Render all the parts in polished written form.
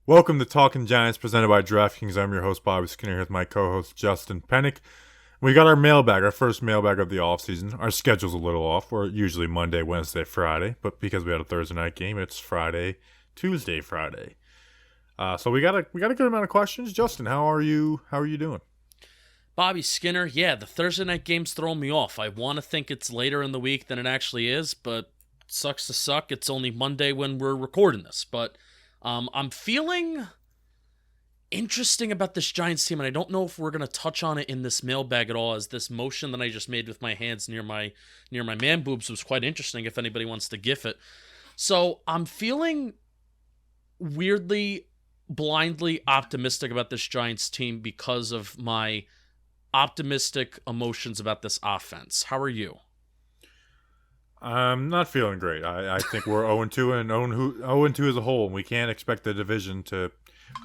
Welcome to Talking Giants, presented by DraftKings. I'm your host, Bobby Skinner, here with my co-host, Justin Pennick. We got our mailbag, our first mailbag of the offseason. Our schedule's a little off. We're usually Monday, Wednesday, Friday, but because we had a Thursday night game, it's Friday, Tuesday, Friday. So we got a good amount of questions. Justin, how are you doing? Bobby Skinner, yeah, the Thursday night game's throwing me off. I want to think it's later in the week than it actually is, but sucks to suck. It's only Monday when we're recording this, but I'm feeling interesting about this Giants team, and I don't know if we're going to touch on it in this mailbag at all, as this motion that I just made with my hands near my man boobs was quite interesting if anybody wants to gif it. So I'm feeling weirdly, blindly optimistic about this Giants team because of my optimistic emotions about this offense. How are you? I'm not feeling great. I think we're 0-2 and 0-2 as a whole, and we can't expect the division to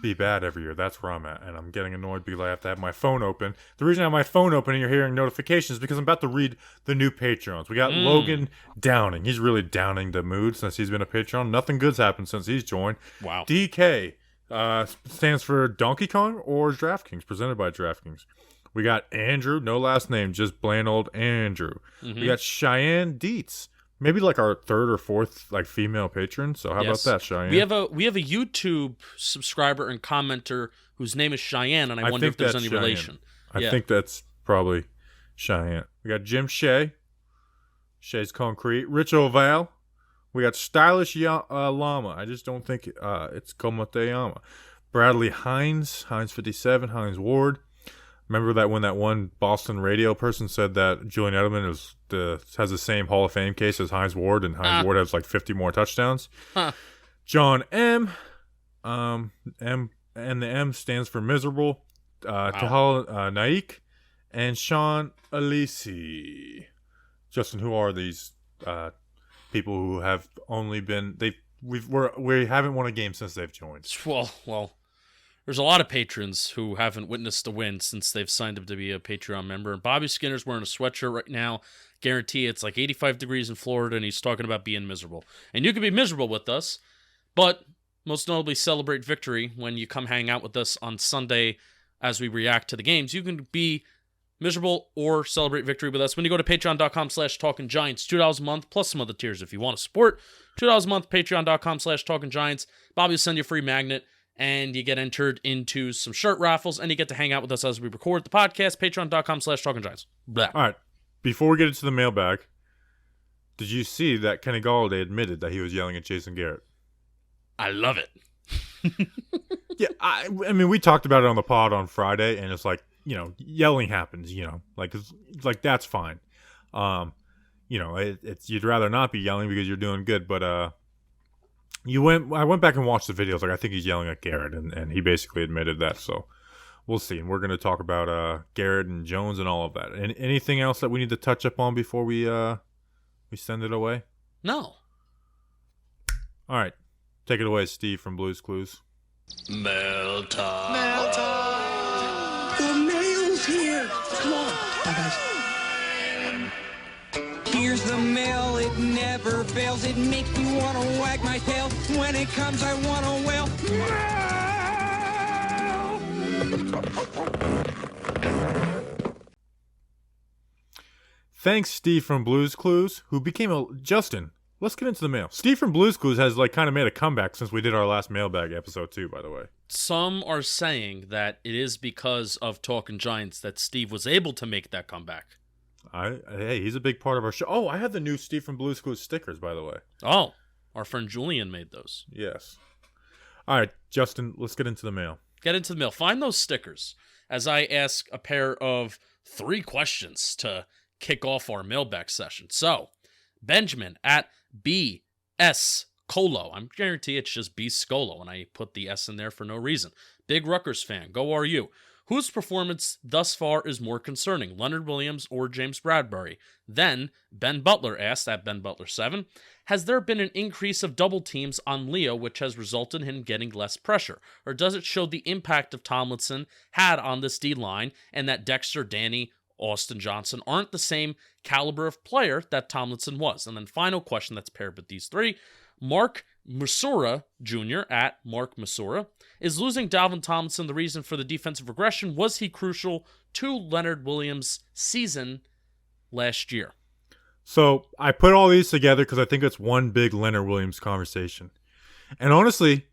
be bad every year. That's where I'm at, and I'm getting annoyed because I have to have my phone open. The reason I have my phone open and you're hearing notifications is because I'm about to read the new Patreons. We got Logan Downing. He's really downing the mood since he's been a Patreon. Nothing good's happened since he's joined. Wow. DK stands for Donkey Kong or DraftKings, presented by DraftKings. We got Andrew, no last name, just plain old Andrew. We got Cheyenne Dietz, maybe like our third or fourth like female patron. So how about that, Cheyenne? We have a YouTube subscriber and commenter whose name is Cheyenne, and I wonder if there's any Cheyenne. relation. I think that's probably Cheyenne. We got Jim Shea, Shea's Concrete, Rich Oval. We got Stylish Llama. I just don't think it's Como Te Llama. Bradley Hines 57, Hines Ward. Remember that when that one Boston radio person said that Julian Edelman has the same Hall of Fame case as Hines Ward, and Hines Ward has like 50 more touchdowns? John M. And the M stands for miserable. Tahal Naik and Sean Alisi. Justin, who are these people who have only been we haven't won a game since they've joined? Well. There's a lot of patrons who haven't witnessed a win since they've signed up to be a Patreon member. And Bobby Skinner's wearing a sweatshirt right now. Guarantee it's like 85 degrees in Florida, and he's talking about being miserable. And you can be miserable with us, but most notably celebrate victory when you come hang out with us on Sunday as we react to the games. You can be miserable or celebrate victory with us when you go to patreon.com/talkinggiants. $2 a month plus some other tiers if you want to support. $2 a month, patreon.com/talkinggiants. Bobby will send you a free magnet, and you get entered into some shirt raffles, and you get to hang out with us as we record the podcast. Patreon.com/talkinggiants. All right. Before we get into the mailbag, did you see that Kenny Golladay admitted that he was yelling at Jason Garrett? I love it. Yeah, I mean, we talked about it on the pod on Friday, and it's like, yelling happens, like that's fine. It's you'd rather not be yelling because you're doing good, but I went back and watched the videos. Like, I think he's yelling at Garrett, and he basically admitted that. So we'll see. And we're going to talk about Garrett and Jones and all of that. And anything else that we need to touch up on before we send it away? No. All right, take it away, Steve from Blue's Clues. Mail time. Mail time. The mail's here. Come on, guys. Here's the mail, it never fails. It makes me want to wag my tail. When it comes, I want to wail. Thanks, Steve from Blue's Clues, who became Justin, let's get into the mail. Steve from Blue's Clues has kind of made a comeback since we did our last mailbag episode too, by the way. Some are saying that it is because of Talking Giants that Steve was able to make that comeback. Hey, he's a big part of our show. Oh, I have the new Steve from Blue's Clues stickers, by the way. Oh, our friend Julian made those. Yes. All right, Justin, let's get into the mail. Get into the mail. Find those stickers as I ask a pair of 3 questions to kick off our mailbag session. So, Benjamin at BS Colo. I'm guarantee it's just B Scolo, and I put the S in there for no reason. Big Rutgers fan. Go RU. Whose performance thus far is more concerning, Leonard Williams or James Bradberry? Then, Ben Butler asked, at Ben Butler 7, has there been an increase of double teams on Leo which has resulted in him getting less pressure? Or does it show the impact of Tomlinson had on this D-line and that Dexter, Danny, Austin Johnson aren't the same caliber of player that Tomlinson was? And then final question that's paired with these 3, Mark Musura Jr. at Mark Musura is losing Dalvin Tomlinson. The reason for the defensive regression, was he crucial to Leonard Williams' season last year? So I put all these together because I think it's one big Leonard Williams conversation. And honestly,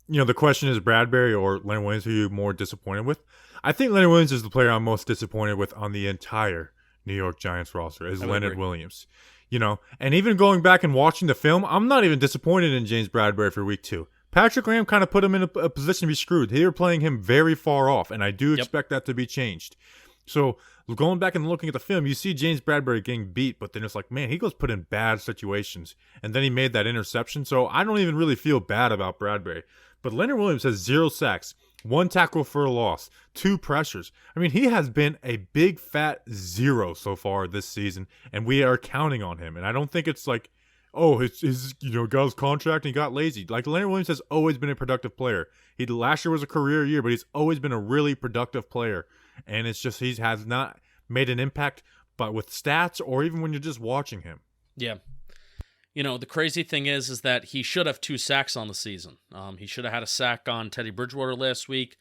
the question is Bradberry or Leonard Williams, who you're more disappointed with? I think Leonard Williams is the player I'm most disappointed with on the entire New York Giants roster, is Leonard Williams. And even going back and watching the film, I'm not even disappointed in James Bradberry for week 2. Patrick Graham kind of put him in a position to be screwed. They were playing him very far off, and I do expect that to be changed. So going back and looking at the film, you see James Bradberry getting beat, but then it's like, man, he goes put in bad situations, and then he made that interception. So I don't even really feel bad about Bradberry. But Leonard Williams has 0 sacks, 1 tackle for a loss, 2 pressures. I mean, he has been a big fat 0 so far this season, and we are counting on him. And I don't think it's like, his got his contract and he got lazy. Like, Leonard Williams has always been a productive player. Last year was a career year, but he's always been a really productive player. And it's just he has not made an impact, but with stats or even when you're just watching him. Yeah. The crazy thing is that he should have 2 sacks on the season. He should have had a sack on Teddy Bridgewater last week,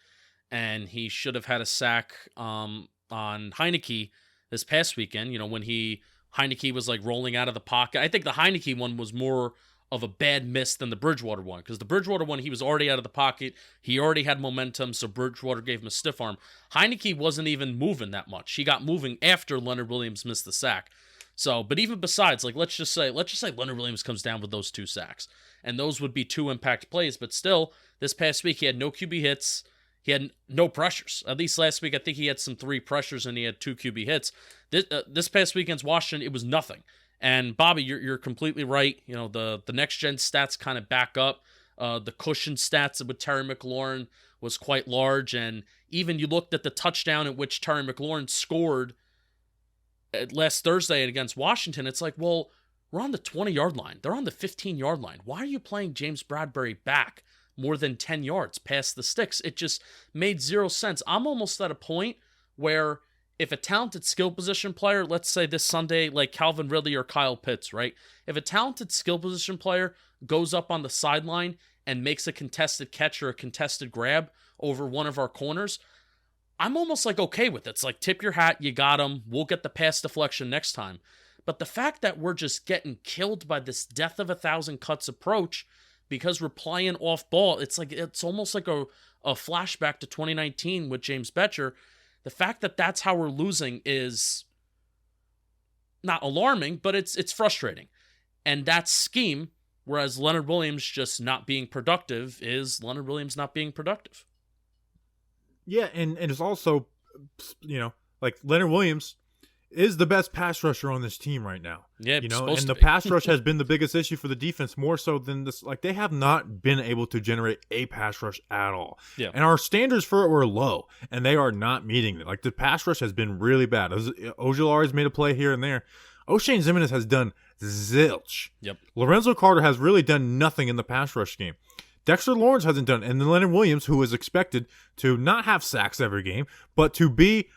and he should have had a sack on Heineke this past weekend. When Heineke was like rolling out of the pocket. I think the Heineke one was more of a bad miss than the Bridgewater one, because the Bridgewater one, he was already out of the pocket. He already had momentum, so Bridgewater gave him a stiff arm. Heineke wasn't even moving that much. He got moving after Leonard Williams missed the sack. So, but even besides, like, let's just say Leonard Williams comes down with those 2 sacks, and those would be 2 impact plays. But still, this past week he had no QB hits, he had no pressures. At least last week, I think he had some 3 pressures and he had 2 QB hits. This past week against Washington, it was nothing. And Bobby, you're completely right. The next gen stats kind of back up. The cushion stats with Terry McLaurin was quite large, and even you looked at the touchdown at which Terry McLaurin scored last Thursday against Washington. It's like, well, we're on the 20-yard line. They're on the 15-yard line. Why are you playing James Bradberry back more than 10 yards past the sticks? It just made 0 sense. I'm almost at a point where if a talented skill position player, let's say this Sunday, like Calvin Ridley or Kyle Pitts, right? If a talented skill position player goes up on the sideline and makes a contested catch or a contested grab over one of our corners, I'm almost like okay with it. It's like, tip your hat, you got him. We'll get the pass deflection next time. But the fact that we're just getting killed by this death of 1,000 cuts approach because we're playing off ball, it's almost like a flashback to 2019 with James Betcher. The fact that that's how we're losing is not alarming, but it's frustrating. And that scheme, whereas Leonard Williams just not being productive, is Leonard Williams not being productive. Yeah, and it's also, like Leonard Williams is the best pass rusher on this team right now. Yeah, and the pass rush has been the biggest issue for the defense, more so than this. Like, they have not been able to generate a pass rush at all. Yeah. And our standards for it were low, and they are not meeting it. Like, the pass rush has been really bad. Ojulari's made a play here and there. O'Shane Ximines has done zilch. Yep. Lorenzo Carter has really done nothing in the pass rush game. Dexter Lawrence hasn't done it. And then Leonard Williams, who is expected to not have sacks every game, but to be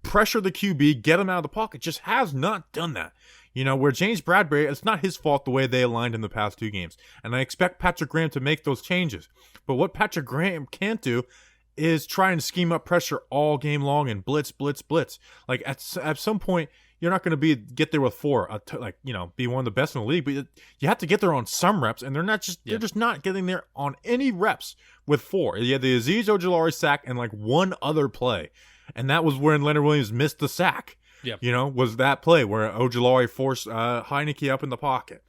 pressure the QB, get him out of the pocket, just has not done that. Where James Bradberry, it's not his fault the way they aligned in the past 2 games. And I expect Patrick Graham to make those changes. But what Patrick Graham can't do is try and scheme up pressure all game long and blitz. Like, at some point, you're not going to get there with 4, be one of the best in the league, but you have to get there on some reps, and they're just not getting there on any reps with 4. You had the Azeez Ojulari sack and like 1 other play, and that was when Leonard Williams missed the sack. Yeah, was that play where Ojulari forced Heineke up in the pocket,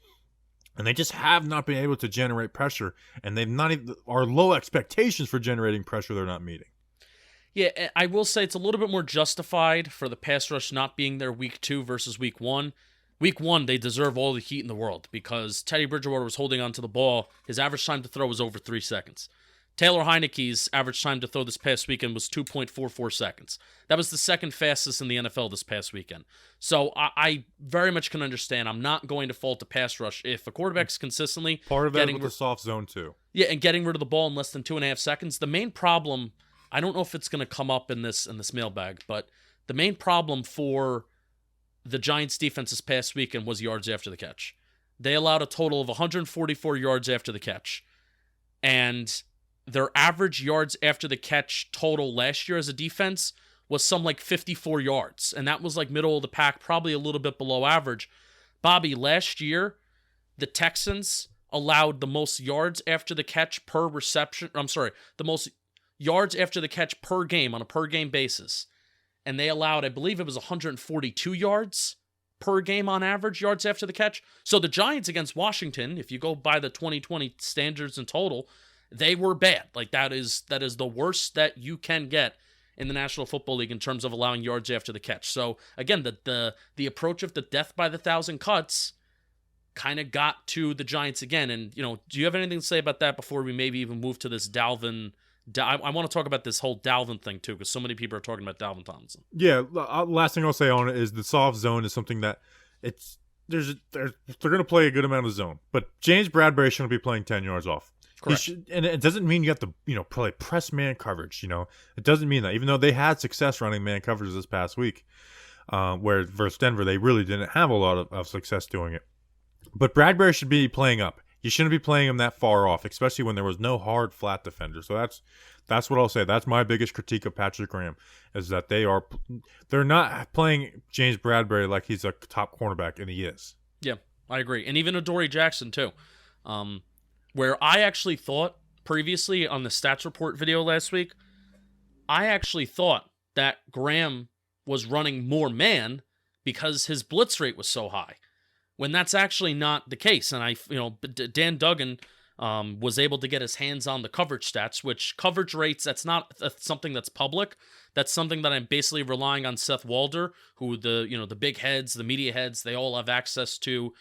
and they just have not been able to generate pressure, and they've not even our low expectations for generating pressure they're not meeting. Yeah, I will say it's a little bit more justified for the pass rush not being there week 2 versus week 1. Week 1, they deserve all the heat in the world because Teddy Bridgewater was holding onto the ball. His average time to throw was over 3 seconds. Taylor Heineke's average time to throw this past weekend was 2.44 seconds. That was the second fastest in the NFL this past weekend. So I very much can understand. I'm not going to fault the pass rush if a quarterback's consistently part of that with the soft zone too. Yeah, and getting rid of the ball in less than 2.5 seconds. The main problem, I don't know if it's going to come up in this mailbag, but the main problem for the Giants defense this past weekend was yards after the catch. they allowed a total of 144 yards after the catch. And their average yards after the catch total last year as a defense was some like 54 yards. And that was like middle of the pack, probably a little bit below average. Bobby, last year, the Texans allowed the most yards after the catch per reception. The most yards after the catch per game on a per game basis. And they allowed, I believe it was 142 yards per game on average, yards after the catch. So the Giants against Washington, if you go by the 2020 standards in total, they were bad. Like that is the worst that you can get in the National Football League in terms of allowing yards after the catch. So again, the approach of the death by the thousand cuts kind of got to the Giants again. And, do you have anything to say about that before we maybe even move to this Dalvin? I want to talk about this whole Dalvin thing too, because so many people are talking about Dalvin Tomlinson. Yeah, last thing I'll say on it is the soft zone is something that they're going to play a good amount of zone, but James Bradberry shouldn't be playing 10 yards off. Correct. And it doesn't mean you have to play press man coverage. It doesn't mean that. Even though they had success running man coverage this past week, where versus Denver they really didn't have a lot of success doing it. But Bradberry should be playing up. You shouldn't be playing him that far off, especially when there was no hard flat defender. So that's what I'll say. That's my biggest critique of Patrick Graham, is that they're not playing James Bradberry like he's a top cornerback, and he is. Yeah, I agree. And even Adoree Jackson too. Where I actually thought previously on the stats report video last week, I actually thought that Graham was running more man because his blitz rate was so high, when that's actually not the case. And Dan Duggan was able to get his hands on the coverage stats, which coverage rates, that's not something that's public. That's something that I'm basically relying on Seth Walder, who the big heads, the media heads, they all have access to,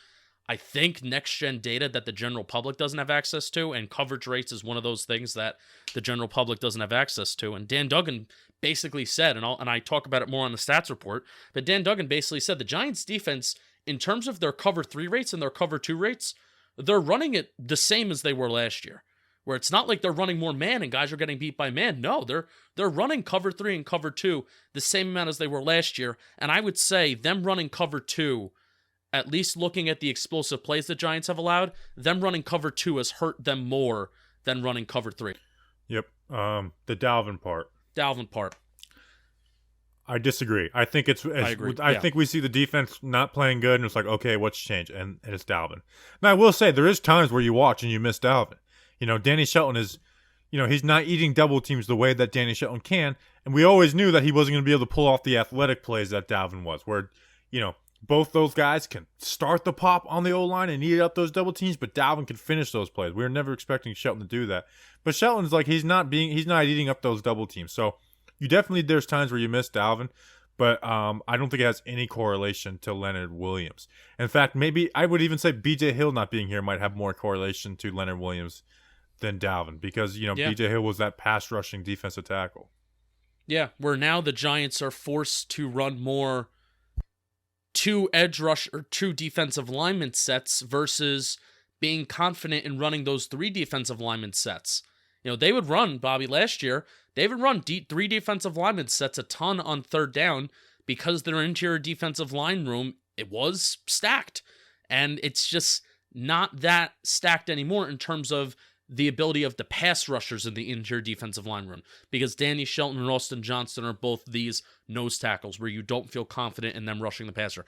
I think, next-gen data that the general public doesn't have access to, and coverage rates is one of those things that the general public doesn't have access to. And Dan Duggan basically said, and I talk about it more on the stats report, but Dan Duggan basically said the Giants' defense, in terms of their cover 3 rates and their cover 2 rates, they're running it the same as they were last year, where it's not like they're running more man and guys are getting beat by man. No, they're running cover 3 and cover 2 the same amount as they were last year. And I would say them running cover 2, at least looking at the explosive plays the Giants have allowed, them running cover 2 has hurt them more than running cover 3. Yep. The Dalvin part. I disagree. I think I agree. I think we see the defense not playing good, and it's like, okay, what's changed? And it's Dalvin. Now, I will say there is times where you watch and you miss Dalvin. Danny Shelton is, he's not eating double teams the way that Danny Shelton can, and we always knew that he wasn't going to be able to pull off the athletic plays that Dalvin was, where, both those guys can start the pop on the O-line and eat up those double teams, but Dalvin can finish those plays. We were never expecting Shelton to do that. But Shelton's like, he's not eating up those double teams. So there's times where you miss Dalvin, but I don't think it has any correlation to Leonard Williams. In fact, maybe I would even say BJ Hill not being here might have more correlation to Leonard Williams than Dalvin, because, BJ Hill was that pass rushing defensive tackle. Yeah, where now the Giants are forced to run more 2 edge rush or 2 defensive lineman sets versus being confident in running those 3 defensive lineman sets. They would run, Bobby, last year, they would run 3 defensive lineman sets a ton on third down because their interior defensive line room, it was stacked. And it's just not that stacked anymore in terms of the ability of the pass rushers in the interior defensive line room, because Danny Shelton and Austin Johnson are both these nose tackles where you don't feel confident in them rushing the passer.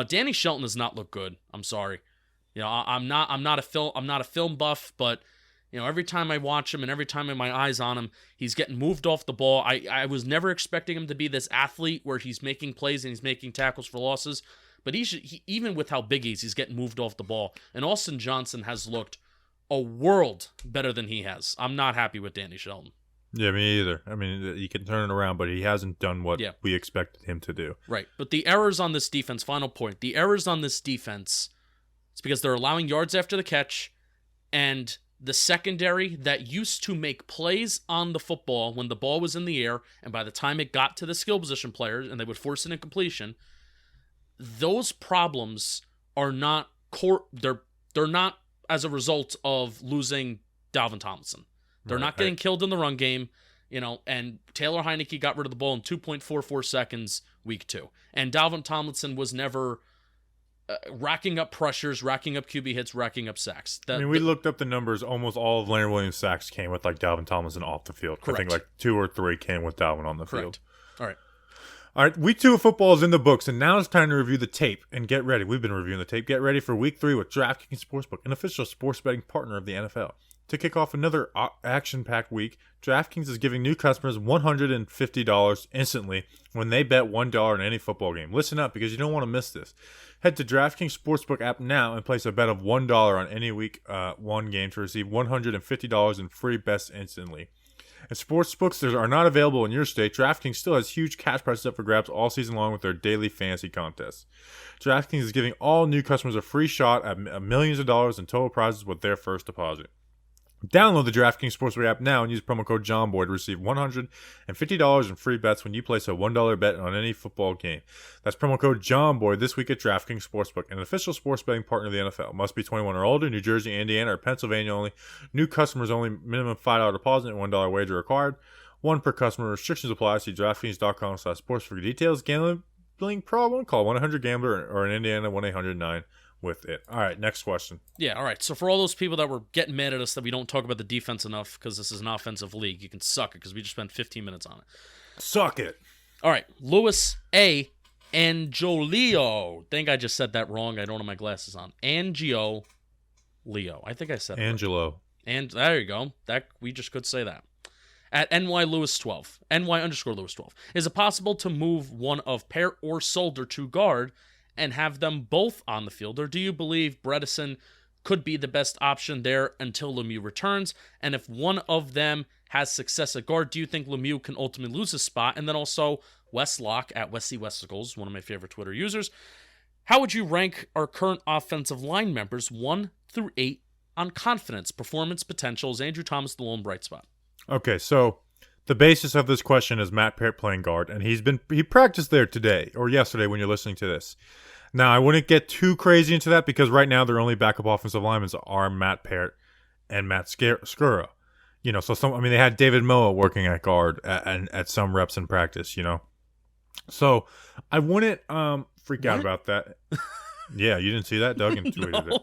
Danny Shelton does not look good. I'm sorry. I'm not a film buff, but every time I watch him and every time I have my eyes on him, he's getting moved off the ball. I was never expecting him to be this athlete where he's making plays and he's making tackles for losses, but he even with how big he's getting moved off the ball. And Austin Johnson has looked a world better than he has. I'm not happy with Danny Shelton. Yeah, me either. I mean, he can turn it around, but he hasn't done what we expected him to do. Right. But the errors on this defense, final point, the errors on this defense, it's because they're allowing yards after the catch, and the secondary that used to make plays on the football when the ball was in the air, and by the time it got to the skill position players and they would force an incompletion, those problems are not they're not as a result of losing Dalvin Tomlinson. They're not getting killed in the run game, and Taylor Heineke got rid of the ball in 2.44 seconds week 2. And Dalvin Tomlinson was never racking up pressures, racking up QB hits, racking up sacks. We looked up the numbers. Almost all of Leonard Williams' sacks came with like Dalvin Tomlinson off the field. Correct. I think like 2 or 3 came with Dalvin on the field. All right. All right, week 2 of football is in the books, and now it's time to review the tape. And get ready. We've been reviewing the tape. Get ready for week 3 with DraftKings Sportsbook, an official sports betting partner of the NFL. To kick off another action-packed week, DraftKings is giving new customers $150 instantly when they bet $1 in any football game. Listen up, because you don't want to miss this. Head to DraftKings Sportsbook app now and place a bet of $1 on any week 1 game to receive $150 in free bets instantly. And sportsbooks that are not available in your state, DraftKings still has huge cash prizes up for grabs all season long with their daily fantasy contests. DraftKings is giving all new customers a free shot at millions of dollars in total prizes with their first deposit. Download the DraftKings Sportsbook app now and use promo code JOHNBOY to receive $150 in free bets when you place a $1 bet on any football game. That's promo code JOHNBOY this week at DraftKings Sportsbook, an official sports betting partner of the NFL. Must be 21 or older, New Jersey, Indiana, or Pennsylvania only. New customers only, minimum $5 deposit and $1 wager required. 1 per customer. Restrictions apply. See DraftKings.com/sports for details. Gambling problem? Call 1-800-GAMBLER or in Indiana 1-800-9 with it. All right, next question. Yeah, all right. So for all those people that were getting mad at us that we don't talk about the defense enough because this is an offensive league, you can suck it because we just spent 15 minutes on it. Suck it. All right, Louis A. Angioleo. I think I just said that wrong. I don't have my glasses on. Angioleo. I think I said that. Angelo. Right. And there you go. That we just could say that. At NY_Lewis12. NY_Lewis12. Is it possible to move one of Peart or Solder to guard and have them both on the field, or do you believe Bredesen could be the best option there until Lemieux returns? And if one of them has success at guard, do you think Lemieux can ultimately lose his spot? And then also Wes Locke at Westy Westicles, one of my favorite Twitter users. How would you rank our current offensive line members 1 through 8 on confidence, performance, potentials? Andrew Thomas, the lone bright spot. Okay, so the basis of this question is Matt Peart playing guard, and he practiced there today or yesterday when you're listening to this. Now, I wouldn't get too crazy into that because right now their only backup offensive linemen are Matt Peart and Matt Skura. So they had David Moa working at guard at some reps in practice, So I wouldn't freak out about that. Yeah, you didn't see that? Duggan tweeted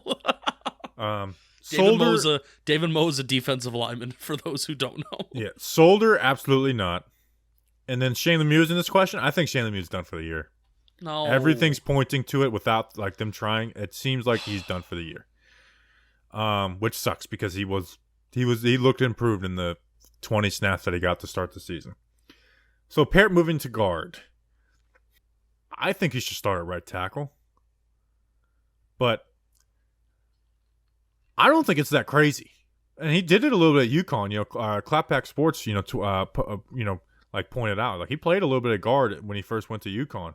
it. David Moa is a defensive lineman, for those who don't know. Yeah, Solder, absolutely not. And then Shane Lemieux in this question. I think Shane Lemieux is done for the year. No. Everything's pointing to it without them trying. It seems like he's done for the year. Which sucks because he looked improved in the 20 snaps that he got to start the season. So Peart moving to guard. I think he should start at right tackle. But I don't think it's that crazy. And he did it a little bit at UConn. Clapback Sports, pointed out. He played a little bit of guard when he first went to UConn.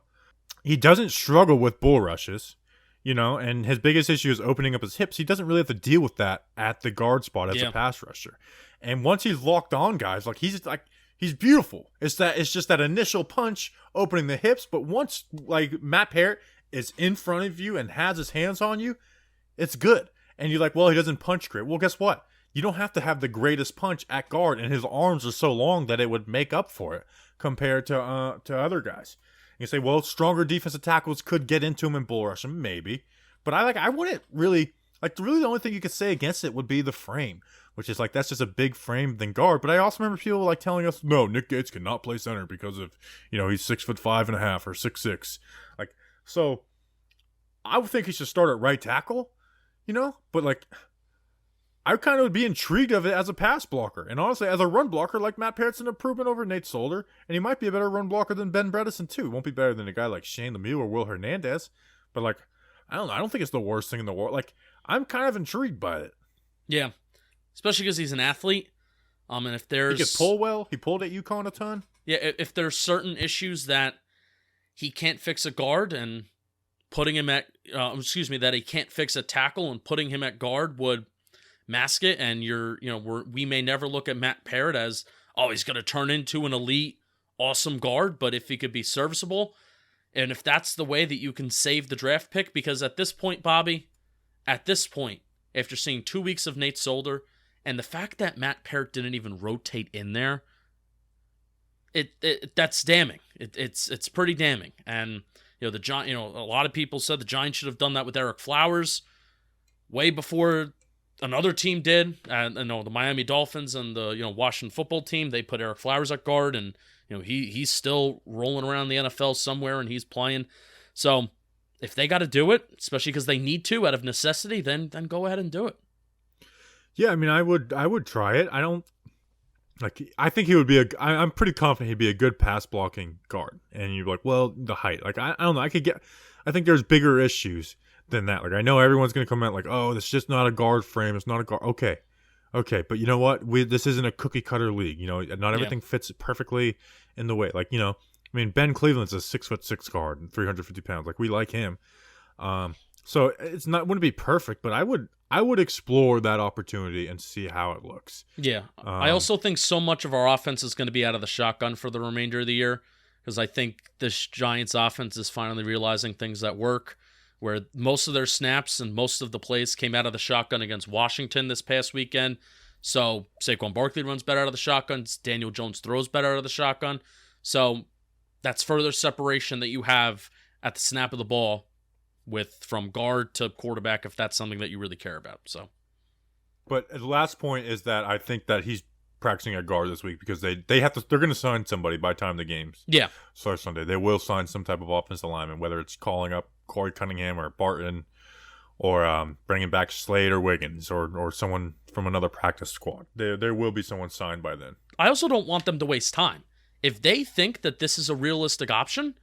He doesn't struggle with bull rushes, and his biggest issue is opening up his hips. He doesn't really have to deal with that at the guard spot as a pass rusher. And once he's locked on guys, he's beautiful. It's just that initial punch opening the hips, but once Matt Peart is in front of you and has his hands on you, it's good. And you're like, well, he doesn't punch great. Well, guess what? You don't have to have the greatest punch at guard, and his arms are so long that it would make up for it compared to other guys. You say, well, stronger defensive tackles could get into him and bull rush him, maybe. But I wouldn't really the only thing you could say against it would be the frame, which is that's just a big frame than guard. But I also remember people telling us, no, Nick Gates cannot play center because of he's 6'5.5" or 6'6". So I would think he should start at right tackle, but I kind of would be intrigued of it as a pass blocker. And honestly, as a run blocker, Matt Peart's an improvement over Nate Solder, and he might be a better run blocker than Ben Bredesen, too. He won't be better than a guy like Shane Lemieux or Will Hernandez. But, I don't know. I don't think it's the worst thing in the world. I'm kind of intrigued by it. Yeah. Especially because he's an athlete. And if there's... He could pull well. He pulled at UConn a ton. Yeah, if there's certain issues that he can't fix a guard and putting him at... that he can't fix a tackle and putting him at guard would... mask it, and we may never look at Matt Peart as, he's going to turn into an elite, awesome guard, but if he could be serviceable, and if that's the way that you can save the draft pick, because at this point, Bobby, after seeing 2 weeks of Nate Solder, and the fact that Matt Peart didn't even rotate in there, that's damning. It's pretty damning, and A lot of people said the Giants should have done that with Eric Flowers way before another team did. And the Miami Dolphins and the Washington football team, they put Eric Flowers at guard, and he's still rolling around the NFL somewhere and he's playing. So if they got to do it, especially because they need to out of necessity, then go ahead and do it. Yeah, I mean, I would try it. I think he would be I'm pretty confident he'd be a good pass blocking guard. And you're like, well, the height. Like, I don't know. I think there's bigger issues than that. Like, I know everyone's going to come out like, oh, it's just not a guard frame. It's not a guard. Okay. But you know what? This isn't a cookie cutter league. Not everything fits perfectly in the way. Like, I mean, Ben Cleveland's a 6'6" guard and 350 pounds. Like, we like him. So wouldn't be perfect, but I would explore that opportunity and see how it looks. Yeah. I also think so much of our offense is going to be out of the shotgun for the remainder of the year, because I think this Giants offense is finally realizing things that work, where most of their snaps and most of the plays came out of the shotgun against Washington this past weekend. So Saquon Barkley runs better out of the shotgun. Daniel Jones throws better out of the shotgun. So that's further separation that you have at the snap of the ball from guard to quarterback, if that's something that you really care about. So, but the last point is that I think that he's practicing at guard this week because they're going to sign somebody by the time the games start Sunday. They will sign some type of offensive lineman, whether it's calling up Corey Cunningham or Barton, or bringing back Slade or Wiggins or someone from another practice squad. There will be someone signed by then. I also don't want them to waste time. If they think that this is a realistic option,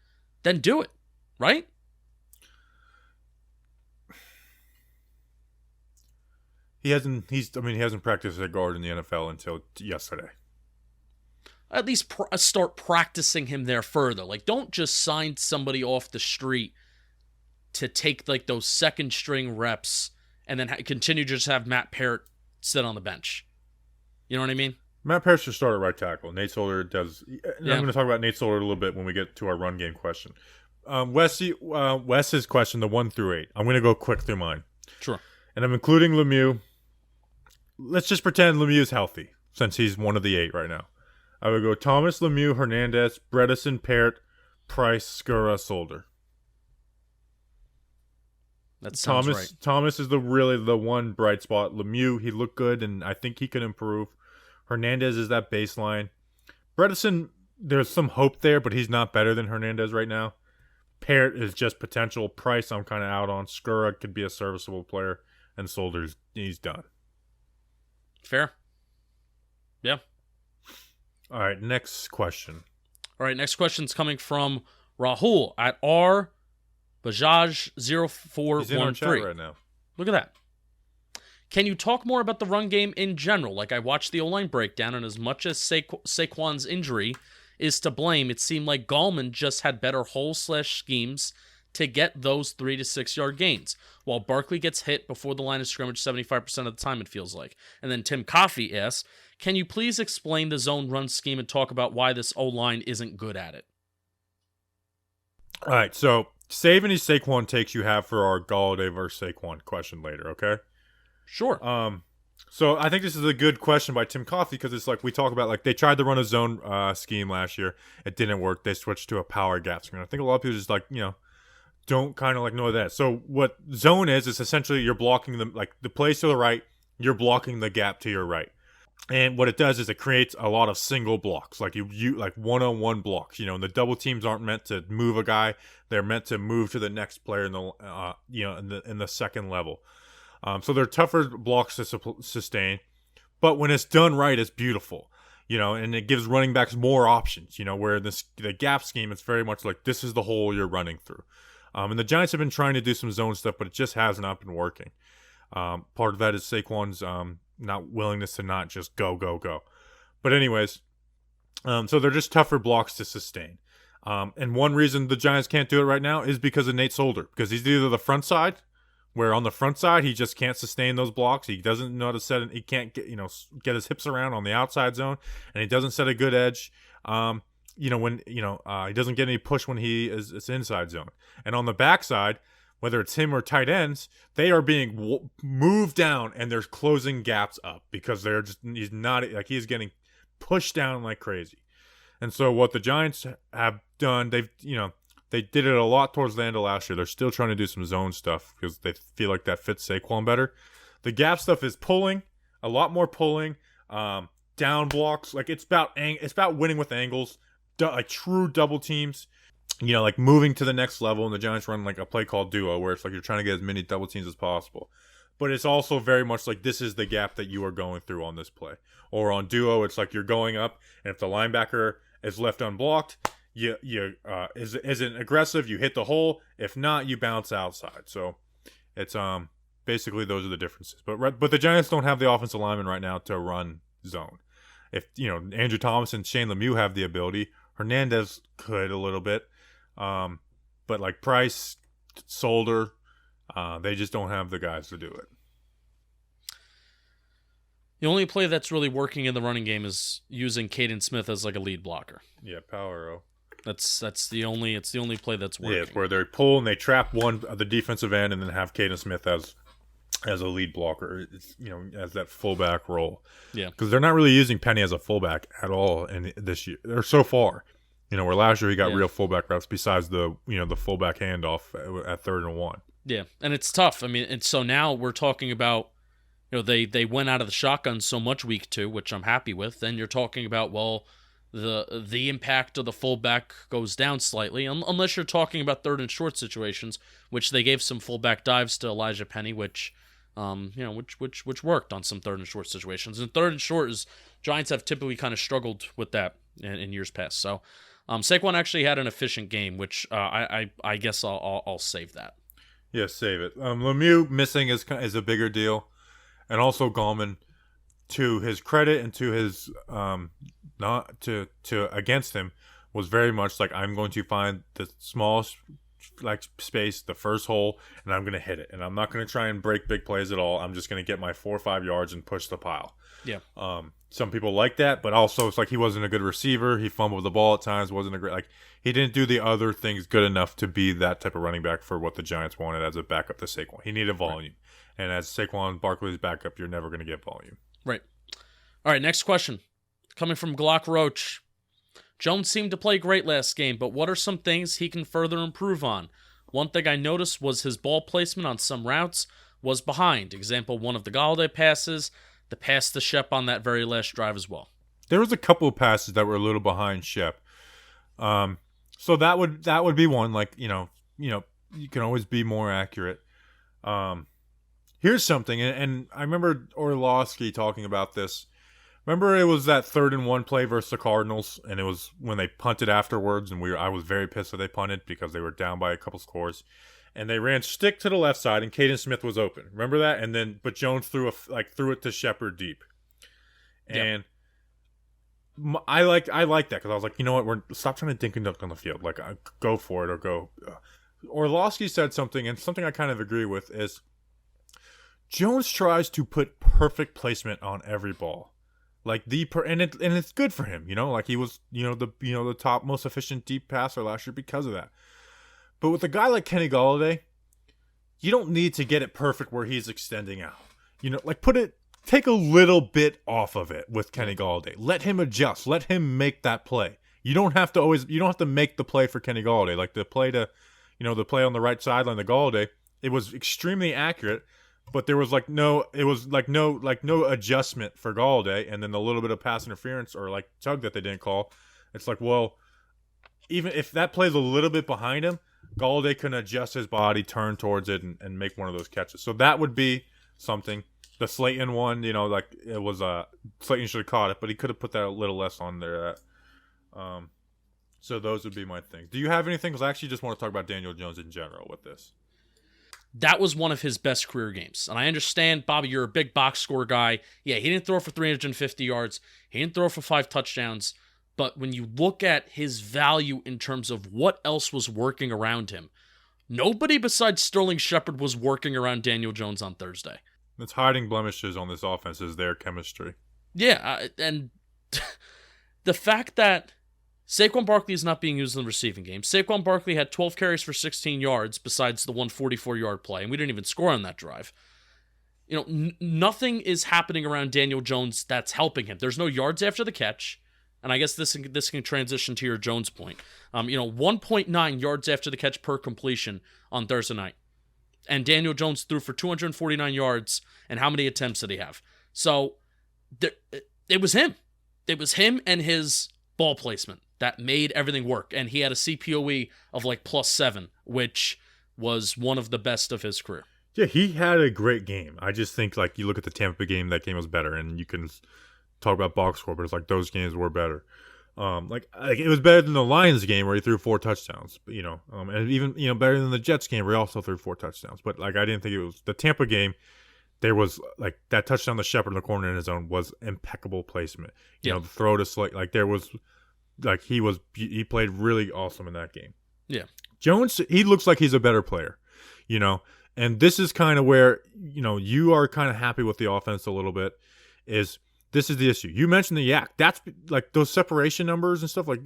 then do it, right? He hasn't practiced at guard in the NFL until yesterday. At least start practicing him there further. Like, don't just sign somebody off the street to take like those second string reps and then continue to just have Matt Parrott sit on the bench. You know what I mean? Matt Parrott should start at right tackle. Nate Solder does. Yeah. I'm going to talk about Nate Solder a little bit when we get to our run game question. Wes's question, the 1 through 8. I'm going to go quick through mine. Sure. And I'm including Lemieux. Let's just pretend Lemieux's healthy, since he's one of the 8 right now. I would go Thomas, Lemieux, Hernandez, Bredesen, Parrott, Price, Skura, Solder. That sounds right. Thomas is really the one bright spot. Lemieux, he looked good, and I think he can improve. Hernandez is that baseline. Bredesen, there's some hope there, but he's not better than Hernandez right now. Parrott is just potential. Price, I'm kind of out on. Skura could be a serviceable player, and Solder's he's done. Fair. Yeah. All right, next question. All right, next question's coming from Rahul at R Bajaj 0413. He's in our chat right now. Look at that. Can you talk more about the run game in general? Like, I watched the O-line breakdown, and as much as Saquon's injury is to blame, it seemed like Gallman just had better hole/schemes to get those 3 to 6 yard gains, while Barkley gets hit before the line of scrimmage 75% of the time, it feels like. And then Tim Coffey asks, can you please explain the zone run scheme and talk about why this O-line isn't good at it? All right, so save any Saquon takes you have for our Golladay versus Saquon question later, okay? Sure. So I think this is a good question by Tim Coffey, because it's like we talk about, like, they tried to run a zone scheme last year. It didn't work. They switched to a power gap screen. I think a lot of people just, like, don't kind of, like, know that. So what zone is essentially you're blocking the plays to the right, you're blocking the gap to your right. And what it does is it creates a lot of single blocks, like you like one-on-one blocks. And the double teams aren't meant to move a guy; they're meant to move to the next player in the second level. So they're tougher blocks to sustain, but when it's done right, it's beautiful. And it gives running backs more options. Where the gap scheme, it's very much like this is the hole you're running through. And the Giants have been trying to do some zone stuff, but it just has not been working. Part of that is Saquon's not willingness to not just go. But anyways, so they're just tougher blocks to sustain. And one reason the Giants can't do it right now is because of Nate Solder, because he's either the front side, where on the front side he just can't sustain those blocks. He doesn't know how to set it. He can't get his hips around on the outside zone, and he doesn't set a good edge. When he doesn't get any push when it's inside zone. And on the backside, whether it's him or tight ends, they are being moved down and they're closing gaps up because he's getting pushed down like crazy. And so what the Giants have done, They did it a lot towards the end of last year. They're still trying to do some zone stuff because they feel like that fits Saquon better. The gap stuff is pulling, a lot more pulling, down blocks. Like it's about winning with angles, like true double teams. Like moving to the next level. And the Giants run like a play called duo, where it's like you're trying to get as many double teams as possible. But it's also very much like this is the gap that you are going through on this play. Or on duo, it's like you're going up, and if the linebacker is left unblocked, you isn't aggressive, you hit the hole. If not, you bounce outside. So it's basically those are the differences. But the Giants don't have the offensive lineman right now to run zone. If Andrew Thomas and Shane Lemieux have the ability, Hernandez could a little bit, but like Price, Solder, they just don't have the guys to do it. The only play that's really working in the running game is using Caden Smith as like a lead blocker. Yeah, power O. It's the only play that's working. Yeah, it's where they pull and they trap one of the defensive end and then have Caden Smith as a lead blocker. It's, as that fullback role. Yeah, because they're not really using Penny as a fullback at all in this year. Or so far, where last year he got real fullback reps besides the the fullback handoff at 3rd and 1. Yeah, and it's tough. I mean, and so now we're talking about. They went out of the shotgun so much week 2, which I'm happy with. Then you're talking about, well, the impact of the fullback goes down slightly, unless you're talking about 3rd and short situations, which they gave some fullback dives to Elijah Penny, which worked on some 3rd and short situations. And 3rd and short is Giants have typically kind of struggled with that in years past. So Saquon actually had an efficient game, which I guess I'll save that. Yeah, save it. Lemieux missing is a bigger deal. And also Gallman, to his credit and to his not to against him, was very much like, I'm going to find the smallest space, the first hole, and I'm going to hit it. And I'm not going to try and break big plays at all. I'm just going to get my 4 or 5 yards and push the pile. Yeah. Some people like that, but also it's like he wasn't a good receiver. He fumbled the ball at times. Wasn't a great he didn't do the other things good enough to be that type of running back for what the Giants wanted as a backup to Saquon. He needed volume. Right. And as Saquon Barkley's backup, you're never going to get volume. Right. All right, next question. Coming from Glock Roach. Jones seemed to play great last game, but what are some things he can further improve on? One thing I noticed was his ball placement on some routes was behind. Example, one of the Golladay passes, the pass to Shep on that very last drive as well. There was a couple of passes that were a little behind Shep. So that would be one. Like, you can always be more accurate. Here's something, and I remember Orlovsky talking about this. Remember, it was that 3rd and 1 play versus the Cardinals, and it was when they punted afterwards, and I was very pissed that they punted because they were down by a couple scores, and they ran stick to the left side, and Caden Smith was open. Remember that? And but Jones threw it to Shepard deep, and I like that because I was like, you know what, stop trying to dink and dunk on the field, like go for it or go. Orlovsky said something, and something I kind of agree with is, Jones tries to put perfect placement on every ball, like and it's good for him, like he was, the top most efficient deep passer last year because of that. But with a guy like Kenny Golladay, you don't need to get it perfect where he's extending out. Take a little bit off of it with Kenny Golladay. Let him adjust. Let him make that play. You don't have to make the play for Kenny Golladay. Like the play the play on the right sideline, the Golladay, it was extremely accurate. But there was no adjustment for Golladay, and then the little bit of pass interference or tug that they didn't call. It's like, well, even if that play's a little bit behind him, Golladay can adjust his body, turn towards it, and make one of those catches. So that would be something. The Slayton one, it was Slayton should have caught it, but he could have put that a little less on there. So those would be my things. Do you have anything? Because I actually just want to talk about Daniel Jones in general with this. That was one of his best career games. And I understand, Bobby, you're a big box score guy. Yeah, he didn't throw for 350 yards. He didn't throw for 5 touchdowns. But when you look at his value in terms of what else was working around him, nobody besides Sterling Shepard was working around Daniel Jones on Thursday. It's hiding blemishes on this offense is their chemistry. Yeah, and the fact that Saquon Barkley is not being used in the receiving game. Saquon Barkley had 12 carries for 16 yards besides the 144-yard play, and we didn't even score on that drive. Nothing is happening around Daniel Jones that's helping him. There's no yards after the catch. and I guess this can transition to your Jones point. 1.9 yards after the catch per completion on Thursday night. And Daniel Jones threw for 249 yards, and how many attempts did he have? So it was him. It was him and his ball placement that made everything work. And he had a CPOE of like +7, which was one of the best of his career. Yeah, he had a great game. I just think, like, you look at the Tampa game, that game was better, and you can talk about box score, but it's like those games were better. Like it was better than the Lions game where he threw 4 touchdowns, and even better than the Jets game where he also threw 4 touchdowns. But like I didn't think it was the Tampa game. There was like that touchdown to Shepard in the corner in his own was impeccable placement. The throw to Slate, like there was, like he played really awesome in that game. Yeah, Jones, he looks like he's a better player, and this is kind of where you are kind of happy with the offense a little bit. This is the issue. You mentioned the yak. That's like those separation numbers and stuff. Like